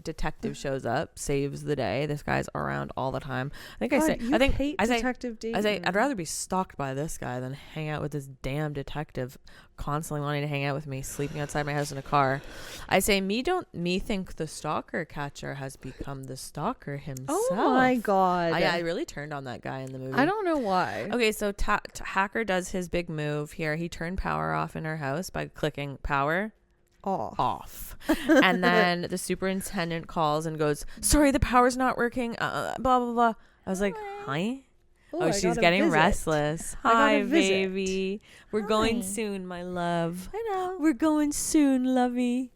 Detective shows up, saves the day. This guy's around all the time. I think Detective Dayton. I'd rather be stalked by this guy than hang out with this damn detective constantly wanting to hang out with me, sleeping outside my house in a car. I say, me think the stalker catcher has become the stalker himself. Oh my god. I really turned on that guy in the movie. I don't know why. Okay, so Hacker does his big move here. He turned power off in her house by clicking power off. And then the superintendent calls and goes, sorry, the power's not working, blah blah blah. I was like, hi. Oh, she's getting restless. Hi, baby. We're going soon, my love. I know. We're going soon, lovey.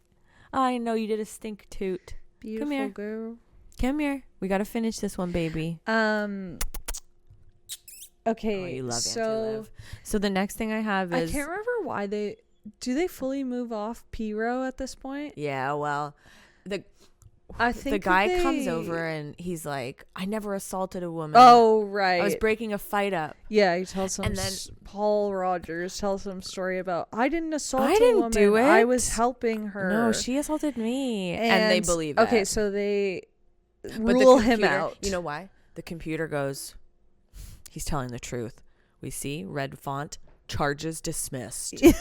I know you did a stink toot. Beautiful Come here. girl. Come here. We got to finish this one, baby. Okay. You love Anti-Liv. So the next thing I have is, I can't remember why they fully move off Pyro at this point. Yeah, well, I think the guy comes over and he's like, I never assaulted a woman. Oh, right. I was breaking a fight up. Yeah, he tells some, and then Paul Rogers tells some story about, I didn't assault a woman. I didn't do it. I was helping her. No, she assaulted me. And they believe it. Okay, so they rule him out. You know why? The computer goes, he's telling the truth. We see red font, charges dismissed. Yeah.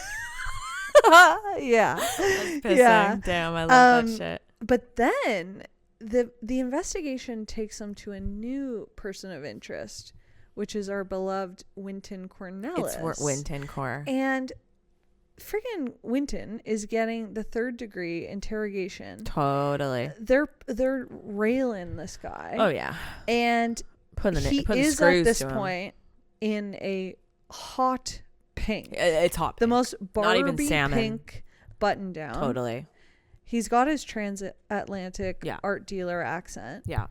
That's pissing. Yeah. Damn, I love that shit. But then the investigation takes them to a new person of interest, which is our beloved Wynton Cornelis. It's Wynton Core. And friggin' Wynton is getting the 3rd degree interrogation. Totally. They're railing this guy. Oh yeah. And he is at this point in a hot pink. It's hot pink. The most Barbie not even salmon. Pink button down. Totally. He's got his transatlantic art dealer accent. Yeah.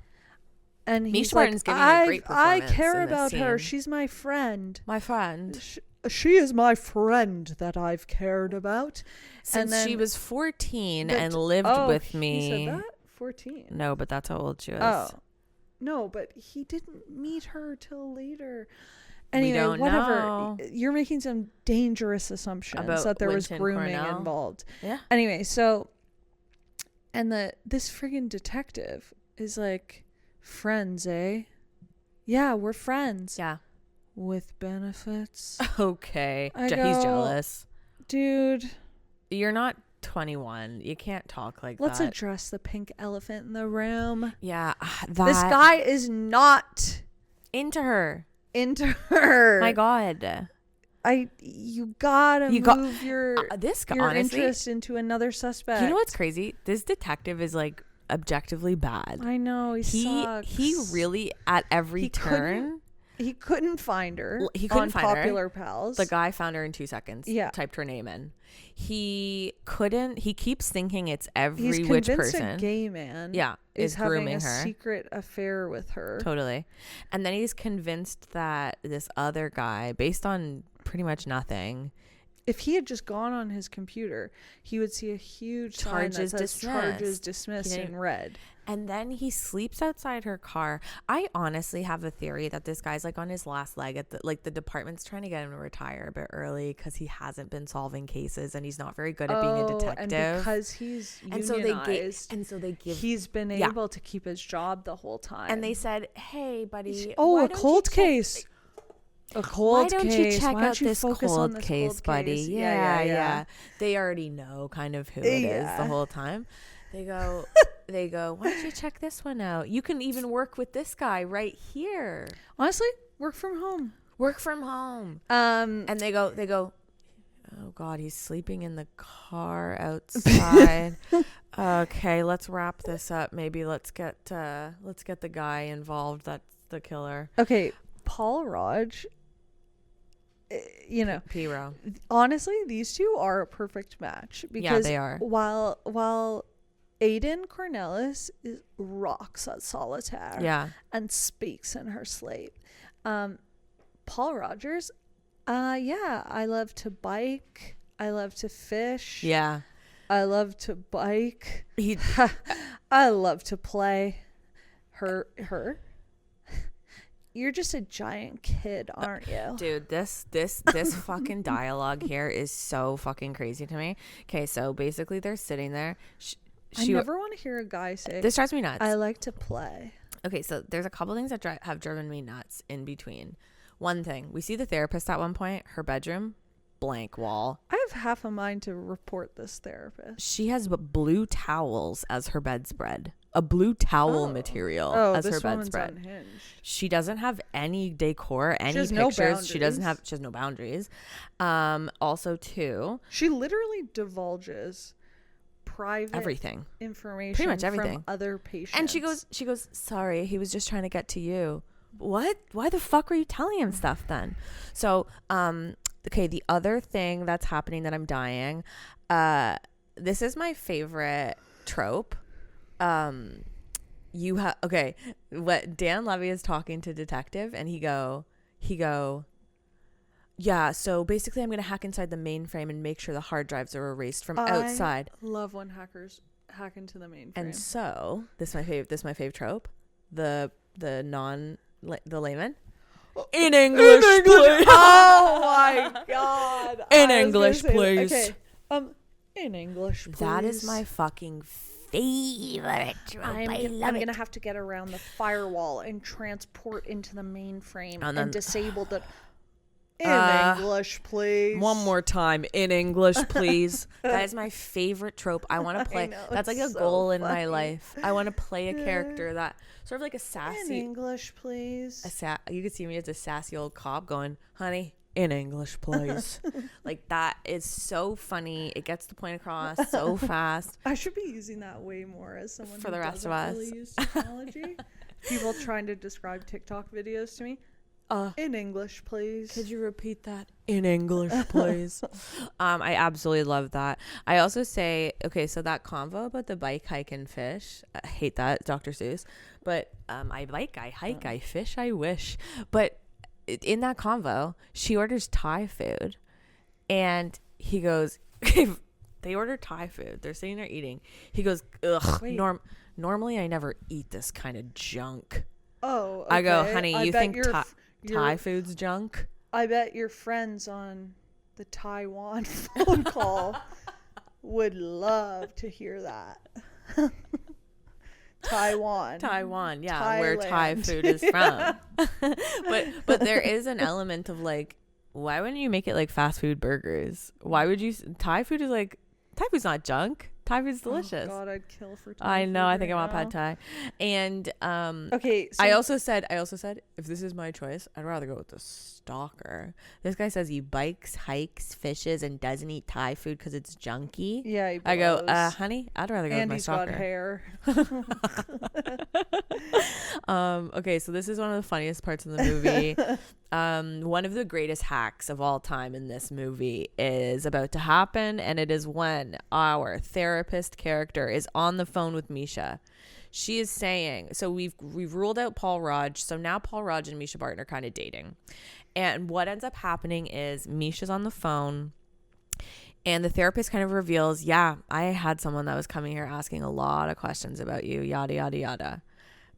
And he's Mischa like, Barton's giving a great I performance care in this about her. scene. She's my friend. My friend. She is my friend that I've cared about. Since and she was 14 but- and lived with me. He said that? 14. No, but that's how old she was. Oh. No, but he didn't meet her till later. Anyway, don't whatever. know. You're making some dangerous assumptions About that there was Wynton grooming Cornell? involved. Yeah. Anyway, so and this friggin' detective is like, friends, eh? Yeah, we're friends. Yeah. With benefits. Okay. I He's go, jealous. Dude, You're not 21. You can't talk like let's that. address the pink elephant in the room. Yeah. This guy is not into her. into her. My God. You gotta move your this guy, your honestly, interest into another suspect. You know what's crazy? This detective is like objectively bad. I know he sucks. He really at every turn. He couldn't find her. He couldn't on find Popular her. Pals. The guy found her in 2 seconds. Yeah. Typed her name in. He couldn't. He keeps thinking it's every He's which convinced person. a gay man. Yeah, is is having grooming a her. secret affair with her. Totally. And then he's convinced that this other guy, based on pretty much nothing, If he had just gone on his computer, he would see a huge sign that says charges dismissed in red. And then he sleeps outside her car. I honestly have a theory that this guy's like on his last leg at the department's trying to get him to retire a bit early because he hasn't been solving cases and he's not very good at being a detective. And because he's unionized, and so they give he's been able to keep his job the whole time. And they said, "Hey, buddy, a cold case." A cold case. Why don't you check out this focus on cold this case, cold buddy? case? Yeah. They already know kind of who it is the whole time. They go, why don't you check this one out? You can even work with this guy right here. Honestly, work from home. Work from home. And they go, oh God, he's sleeping in the car outside. Okay, let's wrap this up. Maybe let's get the guy involved. That's the killer. Okay, Paul Raj. P-Row. Honestly, these two are a perfect match because they are. While Aiden Cornelis rocks at solitaire, and speaks in her sleep. Paul Rogers, I love to bike. I love to fish. Yeah, I love to bike. I love to play. Her. You're just a giant kid, aren't you? Dude, this fucking dialogue here is so fucking crazy to me. Okay, so basically they're sitting there. I never want to hear a guy say, this drives me nuts. I like to play. Okay, so there's a couple things that have driven me nuts in between. One thing, we see the therapist at one point, her bedroom, blank wall. I have half a mind to report this therapist. She has blue towels as her bedspread. A blue towel material as her bedspread. Unhinged. She doesn't have any decor, any has pictures. No She has no boundaries. Also, too, she literally divulges private everything, information, pretty much everything, from other patients. And she goes, sorry, he was just trying to get to you. What? Why the fuck were you telling him stuff then? So, okay, the other thing that's happening that I'm dying, this is my favorite trope. What Dan Levy is talking to detective and he go, yeah, so basically I'm going to hack inside the mainframe and make sure the hard drives are erased from outside. I love when hackers hack into the mainframe. And so, this is my fave trope. The layman. In English, please. Oh my God. In English, please. Okay. In English, please. That is my fucking favorite trope. I love I'm it. gonna have to get around the firewall and transport into the mainframe and disable the. In English, please. One more time. In English, please. That is my favorite trope. I want to play. That's like a goal in my life. I want to play a character that sort of like a sassy. In English, please. You could see me as a sassy old cop going, honey, in English, please. Like, that is so funny. It gets the point across so fast. I should be using that way more as someone for the rest of us. Really use technology. People trying to describe TikTok videos to me. In English, please. Could you repeat that in English, please? I absolutely love that. I also say, okay, so that convo about the bike, hike, and fish. I hate that, Dr. Seuss. But I bike, I hike, I fish, I wish. But in that convo, she orders Thai food. And he goes, they order Thai food. They're sitting there eating. He goes, ugh, normally I never eat this kind of junk. Oh, okay. I go, honey, you think your Thai food's junk? I bet your friends on the Taiwan phone call would love to hear that. Taiwan, yeah, Thailand. Where Thai food is from. but there is an element of like, why wouldn't you make it like fast food burgers? Why would you? Thai food's not junk. Thai food's delicious. Oh God, I'd kill for Thai I know. food I think right I want now. pad Thai. And okay. So I also said, if this is my choice, I'd rather go with the stalker. This guy says he bikes, hikes, fishes, and doesn't eat Thai food because it's junky. yeah, I go, honey, I'd rather go and with my he's stalker. got hair. Okay, so this is one of the funniest parts of the movie. One of the greatest hacks of all time in this movie is about to happen, and it is when our therapist character is on the phone with Mischa. She is saying, so we've ruled out Paul Raj, so now Paul Raj and Mischa Barton are kind of dating. And what ends up happening is Misha's on the phone, and the therapist kind of reveals, yeah, I had someone that was coming here asking a lot of questions about you, yada, yada, yada.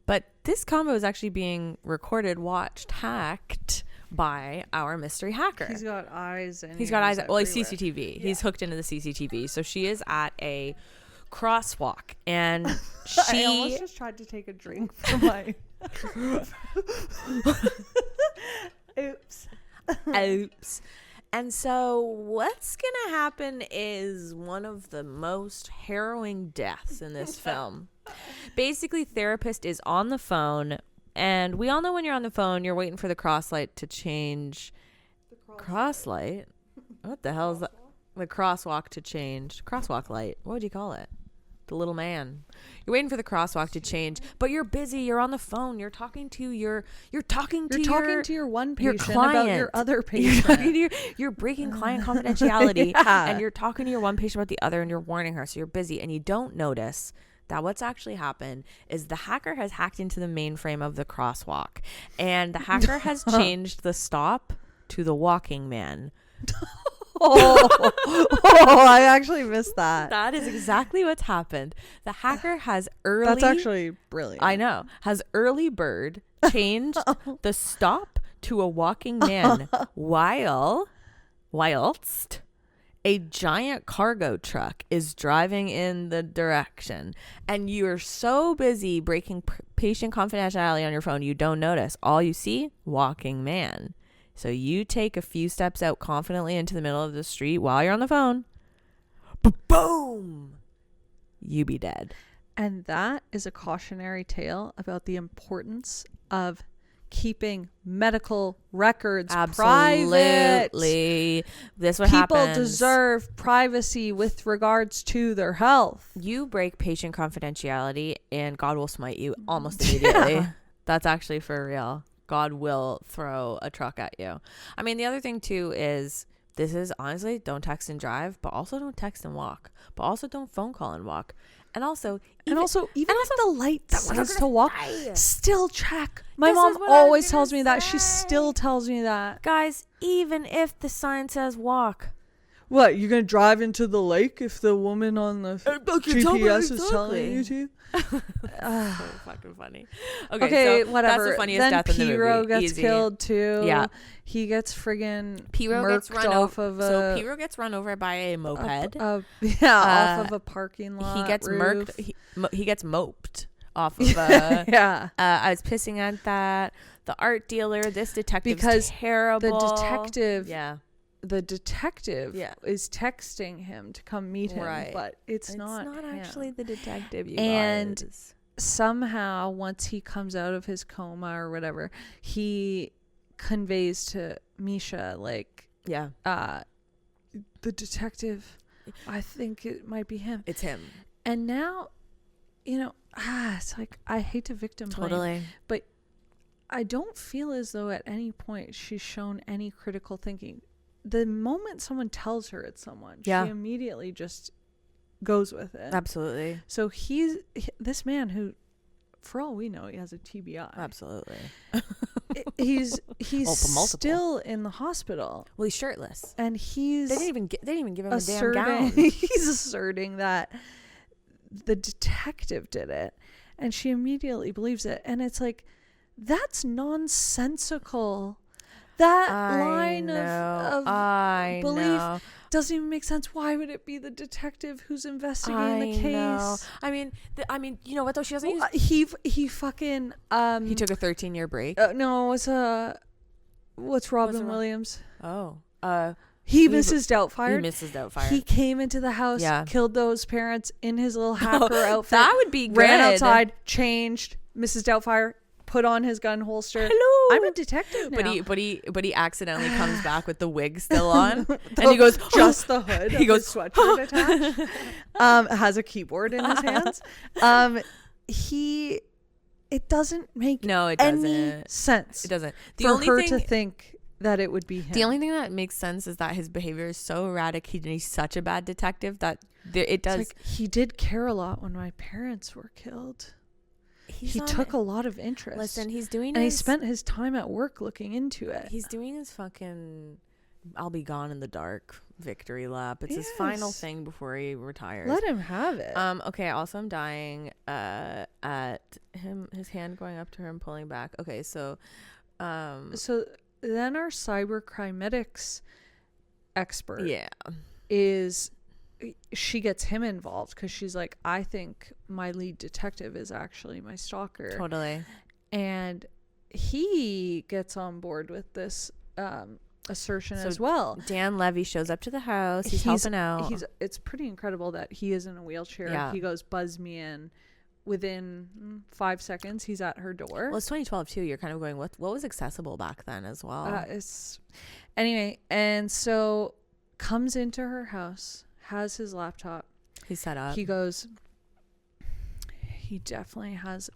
But this combo is actually being recorded, watched, hacked by our mystery hacker. He's got eyes. And He's got eyes. Well, it's everywhere. CCTV. Yeah. He's hooked into the CCTV. So she is at a crosswalk, and I almost just tried to take a drink from my. Oops. Oops. And so what's going to happen is one of the most harrowing deaths in this film. Basically, therapist is on the phone, and we all know when you're on the phone, you're waiting for the cross light to change. Cross light? What the hell is that? The crosswalk to change. Crosswalk light. What would you call it? The little man. You're waiting for the crosswalk to change, but you're busy. You're on the phone. You're talking to your one your patient client. about your other patient. You're breaking client confidentiality, Yeah. and you're talking to your one patient about the other, and you're warning her. So you're busy, and you don't notice that what's actually happened is the hacker has hacked into the mainframe of the crosswalk, and the hacker has changed the stop to the walking man. I actually missed that. That is exactly what's happened. The hacker has That's actually brilliant. I know. Has early bird changed the stop to a walking man whilst a giant cargo truck is driving in the direction, and you're so busy breaking patient confidentiality on your phone, you don't notice. All you see, walking man. So you take a few steps out confidently into the middle of the street while you're on the phone. Boom! You be dead. And that is a cautionary tale about the importance of keeping medical records private. Absolutely. This what People happens. deserve privacy with regards to their health. You break patient confidentiality and God will smite you almost immediately. Yeah. That's actually for real. God will throw a truck at you. I mean, the other thing too is, this is honestly, don't text and drive, but also don't text and walk, but also don't phone call and walk. And also even if the light says to walk, still check. My This mom is what I was always gonna tells me that. She say. still tells me that. guys, even if the sign says walk, What, you're going to drive into the lake if the woman on the GPS is telling you to? so fucking funny. Okay, so whatever. That's the funniest Then death in the Piro movie. gets Easy. killed too. Yeah. He gets friggin' Piro gets murked run off over. of a... So Piro gets run over by a moped. off of a parking lot. He gets roof. murked. He gets moped off of a... Yeah. I was pissing at that. The art dealer. This detective's Because terrible. The detective Yeah. is texting him to come meet him, Right. but it's not him. actually the detective, you And guys. Somehow, once he comes out of his coma or whatever, he conveys to Mischa, like, Yeah. the detective, I think it might be him. It's him. And now, it's like, I hate to victim blame, Totally. but I don't feel as though at any point she's shown any critical thinking. The moment someone tells her it's someone, she immediately just goes with it. Absolutely. So this man who, for all we know, he has a TBI. Absolutely. He's still in the hospital. Well, he's shirtless, and they didn't even give him a damn gown. He's asserting that the detective did it, and she immediately believes it. And it's like, that's nonsensical. That line of belief doesn't even make sense. Why would it be the detective who's investigating the case? Know. I mean, you know what though? She doesn't. He fucking he took a 13-year break. No, it was what's Robin Williams? Oh, he Mrs. Doubtfire. He Mrs. Doubtfire. He came into the house, killed those parents in his little hacker outfit. That would be good. Ran outside, changed. Mrs. Doubtfire put on his gun holster. Hello, I'm a detective now. But he accidentally comes back with the wig still on, and he goes just the hood. He goes sweatshirt attached. Has a keyboard in his hands. It doesn't make any sense. It doesn't. For her to think that it would be him. The only thing that makes sense is that his behavior is so erratic. He's such a bad detective that it does. It's like, he did care a lot when my parents were killed. He took a lot of interest. Listen, he's doing, and he spent his time at work looking into it. He's doing his fucking "I'll be gone in the dark" victory lap. It's his final thing before he retires. Let him have it. Okay. Also, I'm dying at his hand going up to her and pulling back. Okay, so so then our cybercrime medics expert, she gets him involved because she's like, I think my lead detective is actually my stalker. Totally. And he gets on board with this assertion as well. Dan Levy shows up to the house. He's helping out. It's pretty incredible that he is in a wheelchair. Yeah. He goes, buzz me in. Within 5 seconds, he's at her door. Well, it's 2012 too. You're kind of going, what was accessible back then as well? Anyway, and so comes into her house, has his laptop. He's set up. He goes, he definitely has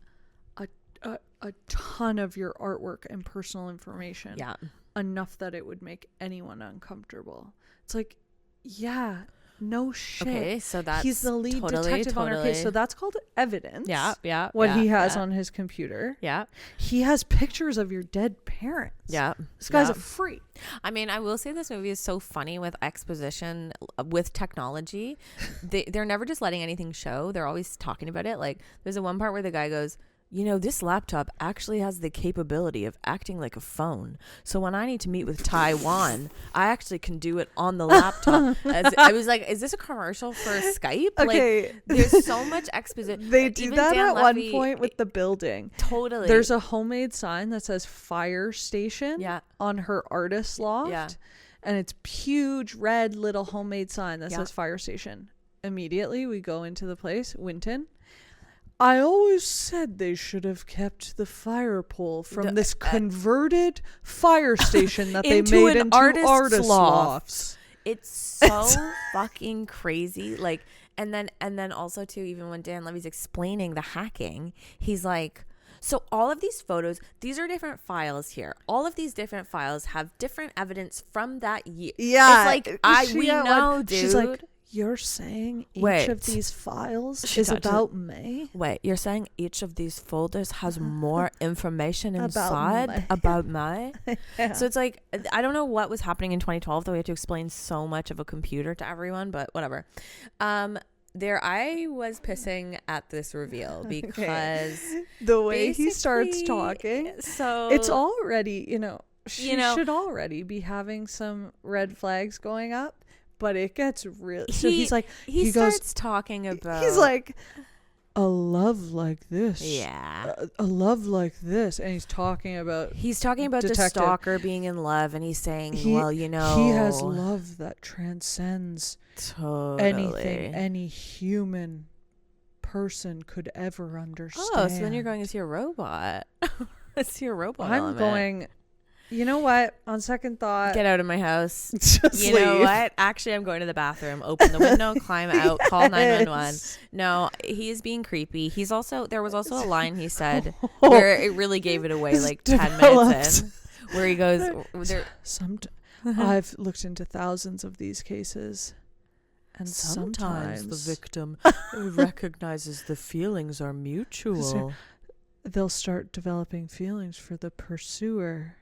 a ton of your artwork and personal information. Yeah. Enough that it would make anyone uncomfortable. It's like, yeah, no shit. Okay, so that's he's the lead detective on our case, so that's called evidence. Yeah. What he has on his computer. Yeah. He has pictures of your dead parents. Yeah. This guy's a freak. I mean, I will say this movie is so funny with exposition, with technology. They're never just letting anything show. They're always talking about it. Like, there's a one part where the guy goes, you know, this laptop actually has the capability of acting like a phone. So when I need to meet with Taiwan, I actually can do it on the laptop. I was like, is this a commercial for Skype? Okay. Like, there's so much exposition. They do that Dan at Levy, one point with the building. Totally. There's a homemade sign that says fire station on her artist loft. Yeah. And it's huge red little homemade sign that says fire station. Immediately we go into the place, Winton. I always said they should have kept the fire pole from this converted fire station that they made into artist lofts. It's so fucking crazy. Like, and then also too, even when Dan Levy's explaining the hacking, he's like, so all of these photos, these are different files here. All of these different files have different evidence from that year. Yeah. It's like, we know, dude. She's like, you're saying each of these files is about May? Wait, you're saying each of these folders has more information inside about May? Yeah. So it's like, I don't know what was happening in 2012 that we had to explain so much of a computer to everyone, but whatever. I was pissing at this reveal because the way he starts talking, so it's already, she should already be having some red flags going up. But it gets real. So he's like, he starts talking about. He's like, a love like this. Yeah. A love like this. And he's talking about the stalker being in love. And he's saying, he has love that transcends anything any human person could ever understand. Oh, so then you're going, is he a robot? Is he a robot? I'm going, You know what? On second thought, Get out of my house. just You leave. know what? Actually, I'm going to the bathroom. Open the window, climb out, call 911. No, he is being creepy. There was also a line he said where it really gave it away, like 10 minutes in, where he goes, I've looked into thousands of these cases. And sometimes the victim recognizes the feelings are mutual. They'll start developing feelings for the pursuer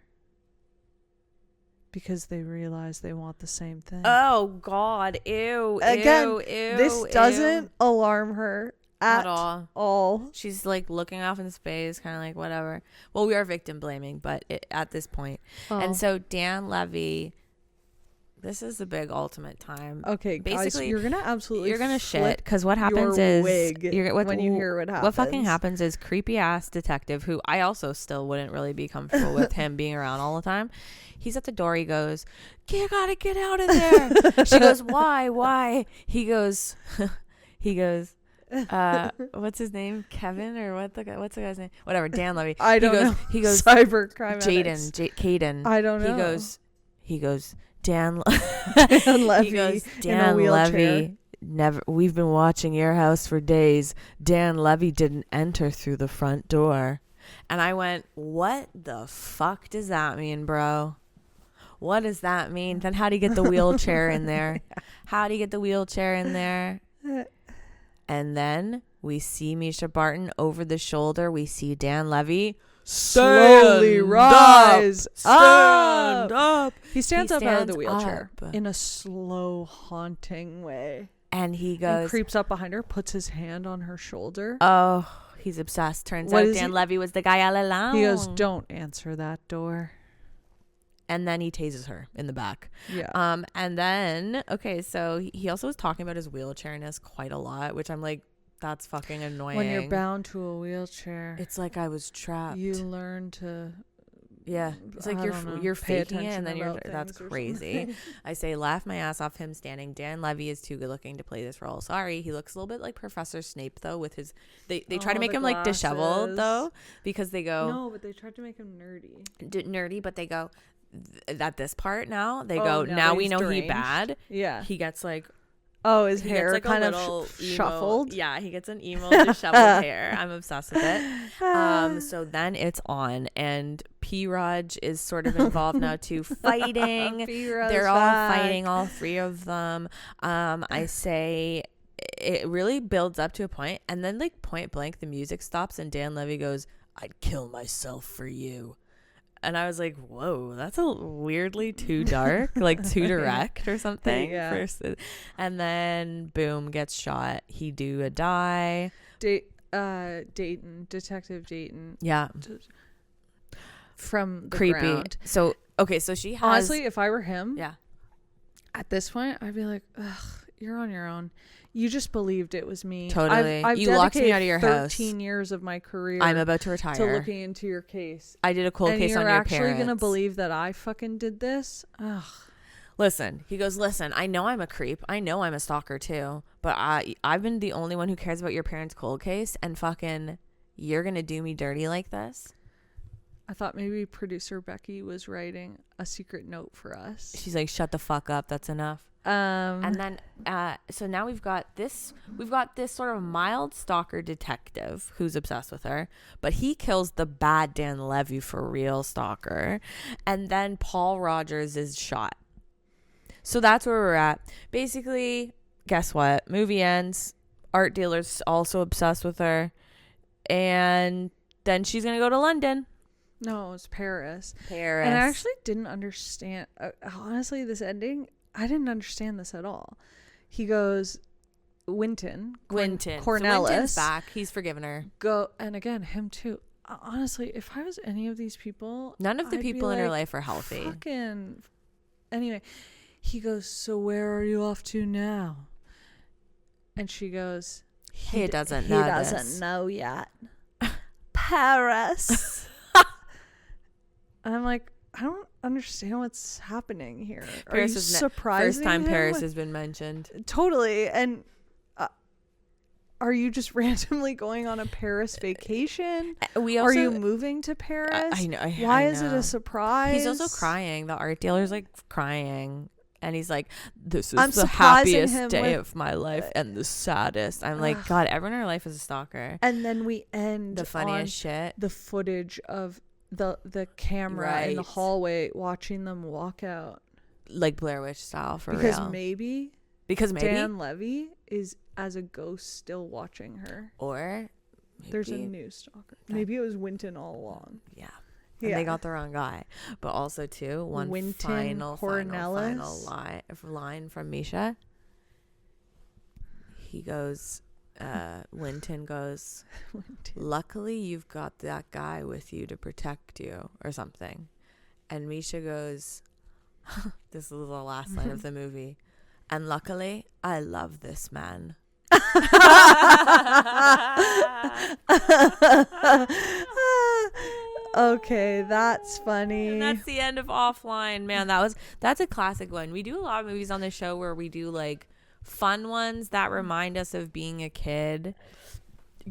because they realize they want the same thing. Oh, God. Ew. Again, ew, this ew. doesn't alarm her at all. She's like looking off in space, kind of like whatever. Well, we are victim blaming, but at this point. Oh. And so Dan Levy, this is the big ultimate time. Okay, basically, guys, you're gonna shit because what happens is when you hear what happens. What fucking happens is creepy ass detective, who I also still wouldn't really be comfortable with him being around all the time. He's at the door. He goes, "You gotta get out of there." She goes, "Why?" He goes, what's his name? Kevin or what's the guy's name? Whatever. Dan Levy. I don't know. He goes, cybercrime. Caden. I don't know. He goes, Dan Levy. He goes, in a wheelchair. Levy. We've been watching your house for days. Dan Levy didn't enter through the front door. And I went, what the fuck does that mean, bro? What does that mean? Then how do you get the wheelchair in there? How do you get the wheelchair in there? And then we see Mischa Barton over the shoulder. We see Dan Levy slowly rise Stand up. He stands up out of the wheelchair up in a slow, haunting way. And he goes, and creeps up behind her, puts his hand on her shoulder. Oh, he's obsessed. Turns out Dan Levy was the guy all along. He goes, don't answer that door. And then he tases her in the back. Yeah. And then, okay, so he also was talking about his wheelchairness quite a lot, which I'm like, that's fucking annoying. When you're bound to a wheelchair, it's like I was trapped. You learn to. Yeah, it's like you're faking it, and then that's crazy. I say, laugh my ass off him standing. Dan Levy is too good looking to play this role. Sorry, he looks a little bit like Professor Snape though. With his, they try to make him like disheveled though, because they go no, but they tried to make him nerdy, but they go at this part now. They go now we know deranged. He bad. Yeah, he gets like. Oh, his hair like kind of shuffled. Yeah, he gets an emo disheveled hair. I'm obsessed with it. So then it's on, and P-Raj is sort of involved now too, fighting. They're all fighting, all three of them. I say it really builds up to a point, and then like point blank, the music stops, and Dan Levy goes, "I'd kill myself for you." And I was like, whoa, that's a weirdly too dark, like too direct or something. Yeah. First. And then, boom, gets shot. He do a die. Dayton, Detective Dayton. Yeah. From the creepy. Ground. So, okay, so she has... Honestly, if I were him, yeah, at this point, I'd be like, ugh, you're on your own. You just believed it was me. Totally. I've you locked me out of your 13 years of my career. I'm about to retire. To looking into your case. I did a cold case on your parents. And you're actually going to believe that I fucking did this? Ugh. Listen, he goes, listen, I know I'm a creep. I know I'm a stalker too. But I've been the only one who cares about your parents' cold case. And fucking, you're going to do me dirty like this? I thought maybe producer Becky was writing a secret note for us. She's like, shut the fuck up. That's enough. And then, so now we've got this sort of mild stalker detective who's obsessed with her, but he kills the bad Dan Levy for real stalker. And then Paul Rogers is shot. So that's where we're at. Basically, guess what? Movie ends. Art dealer's also obsessed with her. And then she's going to go to London. No, it's Paris. And I actually didn't understand. Honestly, this ending... I didn't understand this at all. He goes, Winton. Cornelis. So Winton's back. He's forgiven her. And again, him too. Honestly, if I was any of these people, none of the people in her life are healthy. Fucking. Anyway, he goes, so where are you off to now? And she goes, he doesn't know yet. Paris. And I'm like, I don't understand what's happening here. Paris Are you is surprising first time him? Paris has been mentioned. Totally. And are you just randomly going on a Paris vacation? We also, are you moving to Paris? I know. Why is it a surprise? He's also crying. The art dealer's like crying. And he's like, this is I'm the surprising happiest him day with- of my life and the saddest. I'm like, God, everyone in our life is a stalker. And then we end The funniest on shit. the footage of the camera in the Right. hallway watching them walk out. Like Blair Witch style, for Because real. maybe Maybe. Dan Levy is as a ghost still watching her. Or maybe, There's a new stalker. Maybe it was Winton all along. Yeah. And Yeah. they got the wrong guy. But also, too, one Winton final Cornelis. line from Mischa. He goes, Winton goes, luckily you've got that guy with you to protect you, or something. And Mischa goes, this is the last line of the movie, and luckily I love this man. Okay, that's funny. And that's the end of Offline. Man, that's a classic one. We do a lot of movies on this show where we do like fun ones that remind us of being a kid,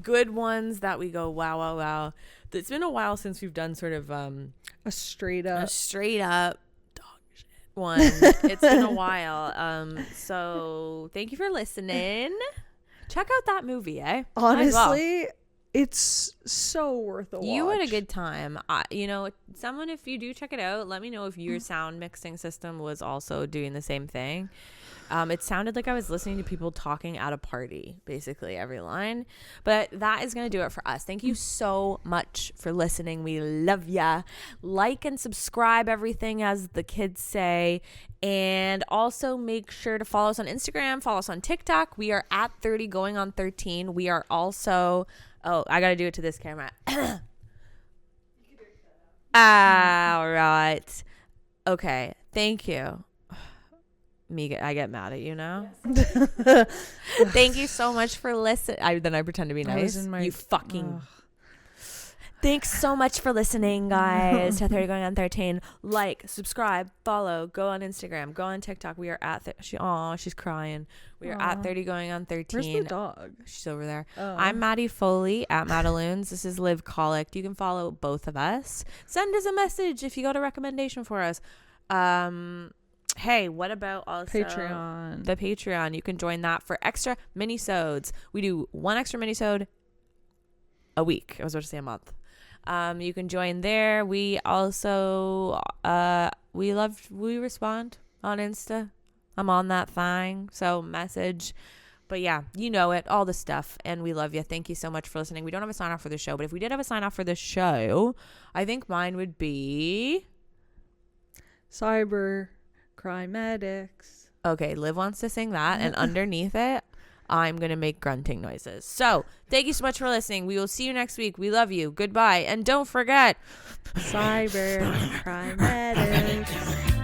good ones that we go wow wow wow. It's been a while since we've done sort of a straight up dog shit one. It's been a while. So thank you for listening. Check out that movie, eh? honestly, it's so worth a watch. You had a good time. Someone, if you do check it out, let me know if your sound mixing system was also doing the same thing. It sounded like I was listening to people talking at a party, basically every line. But that is going to do it for us. Thank you so much for listening. We love ya. Like and subscribe, everything, as the kids say. And also make sure to follow us on Instagram, follow us on TikTok. We are at 30 going on 13. We are also... Oh, I got to do it to this camera. All right. Okay. Thank you. I get mad at you now. Yes. Thank you so much for listening. Then I pretend to be nice. You fucking... Thanks so much for listening, guys, to 30 going on 13. Like, subscribe, follow, go on Instagram, go on TikTok. We are at... she's crying. We are at 30 going on 13. Where's the dog? She's over there. Oh. I'm Maddie Foley at Madaloons. This is Liv Colic. You can follow both of us. Send us a message if you got a recommendation for us. Hey, what about also Patreon? The Patreon. You can join that for extra minisodes. We do one extra minisode a week. I was about to say a month. You can join there. We also we respond on Insta. I'm on that thing, so message. But yeah, you know it, all the stuff, and we love you. Thank you so much for listening. We don't have a sign off for the show, but if we did have a sign off for the show, I think mine would be Cyber Crime Medics. Okay, Liv wants to sing that, and underneath it, I'm going to make grunting noises. So, thank you so much for listening. We will see you next week. We love you. Goodbye. And don't forget, Cyber Crime Medics.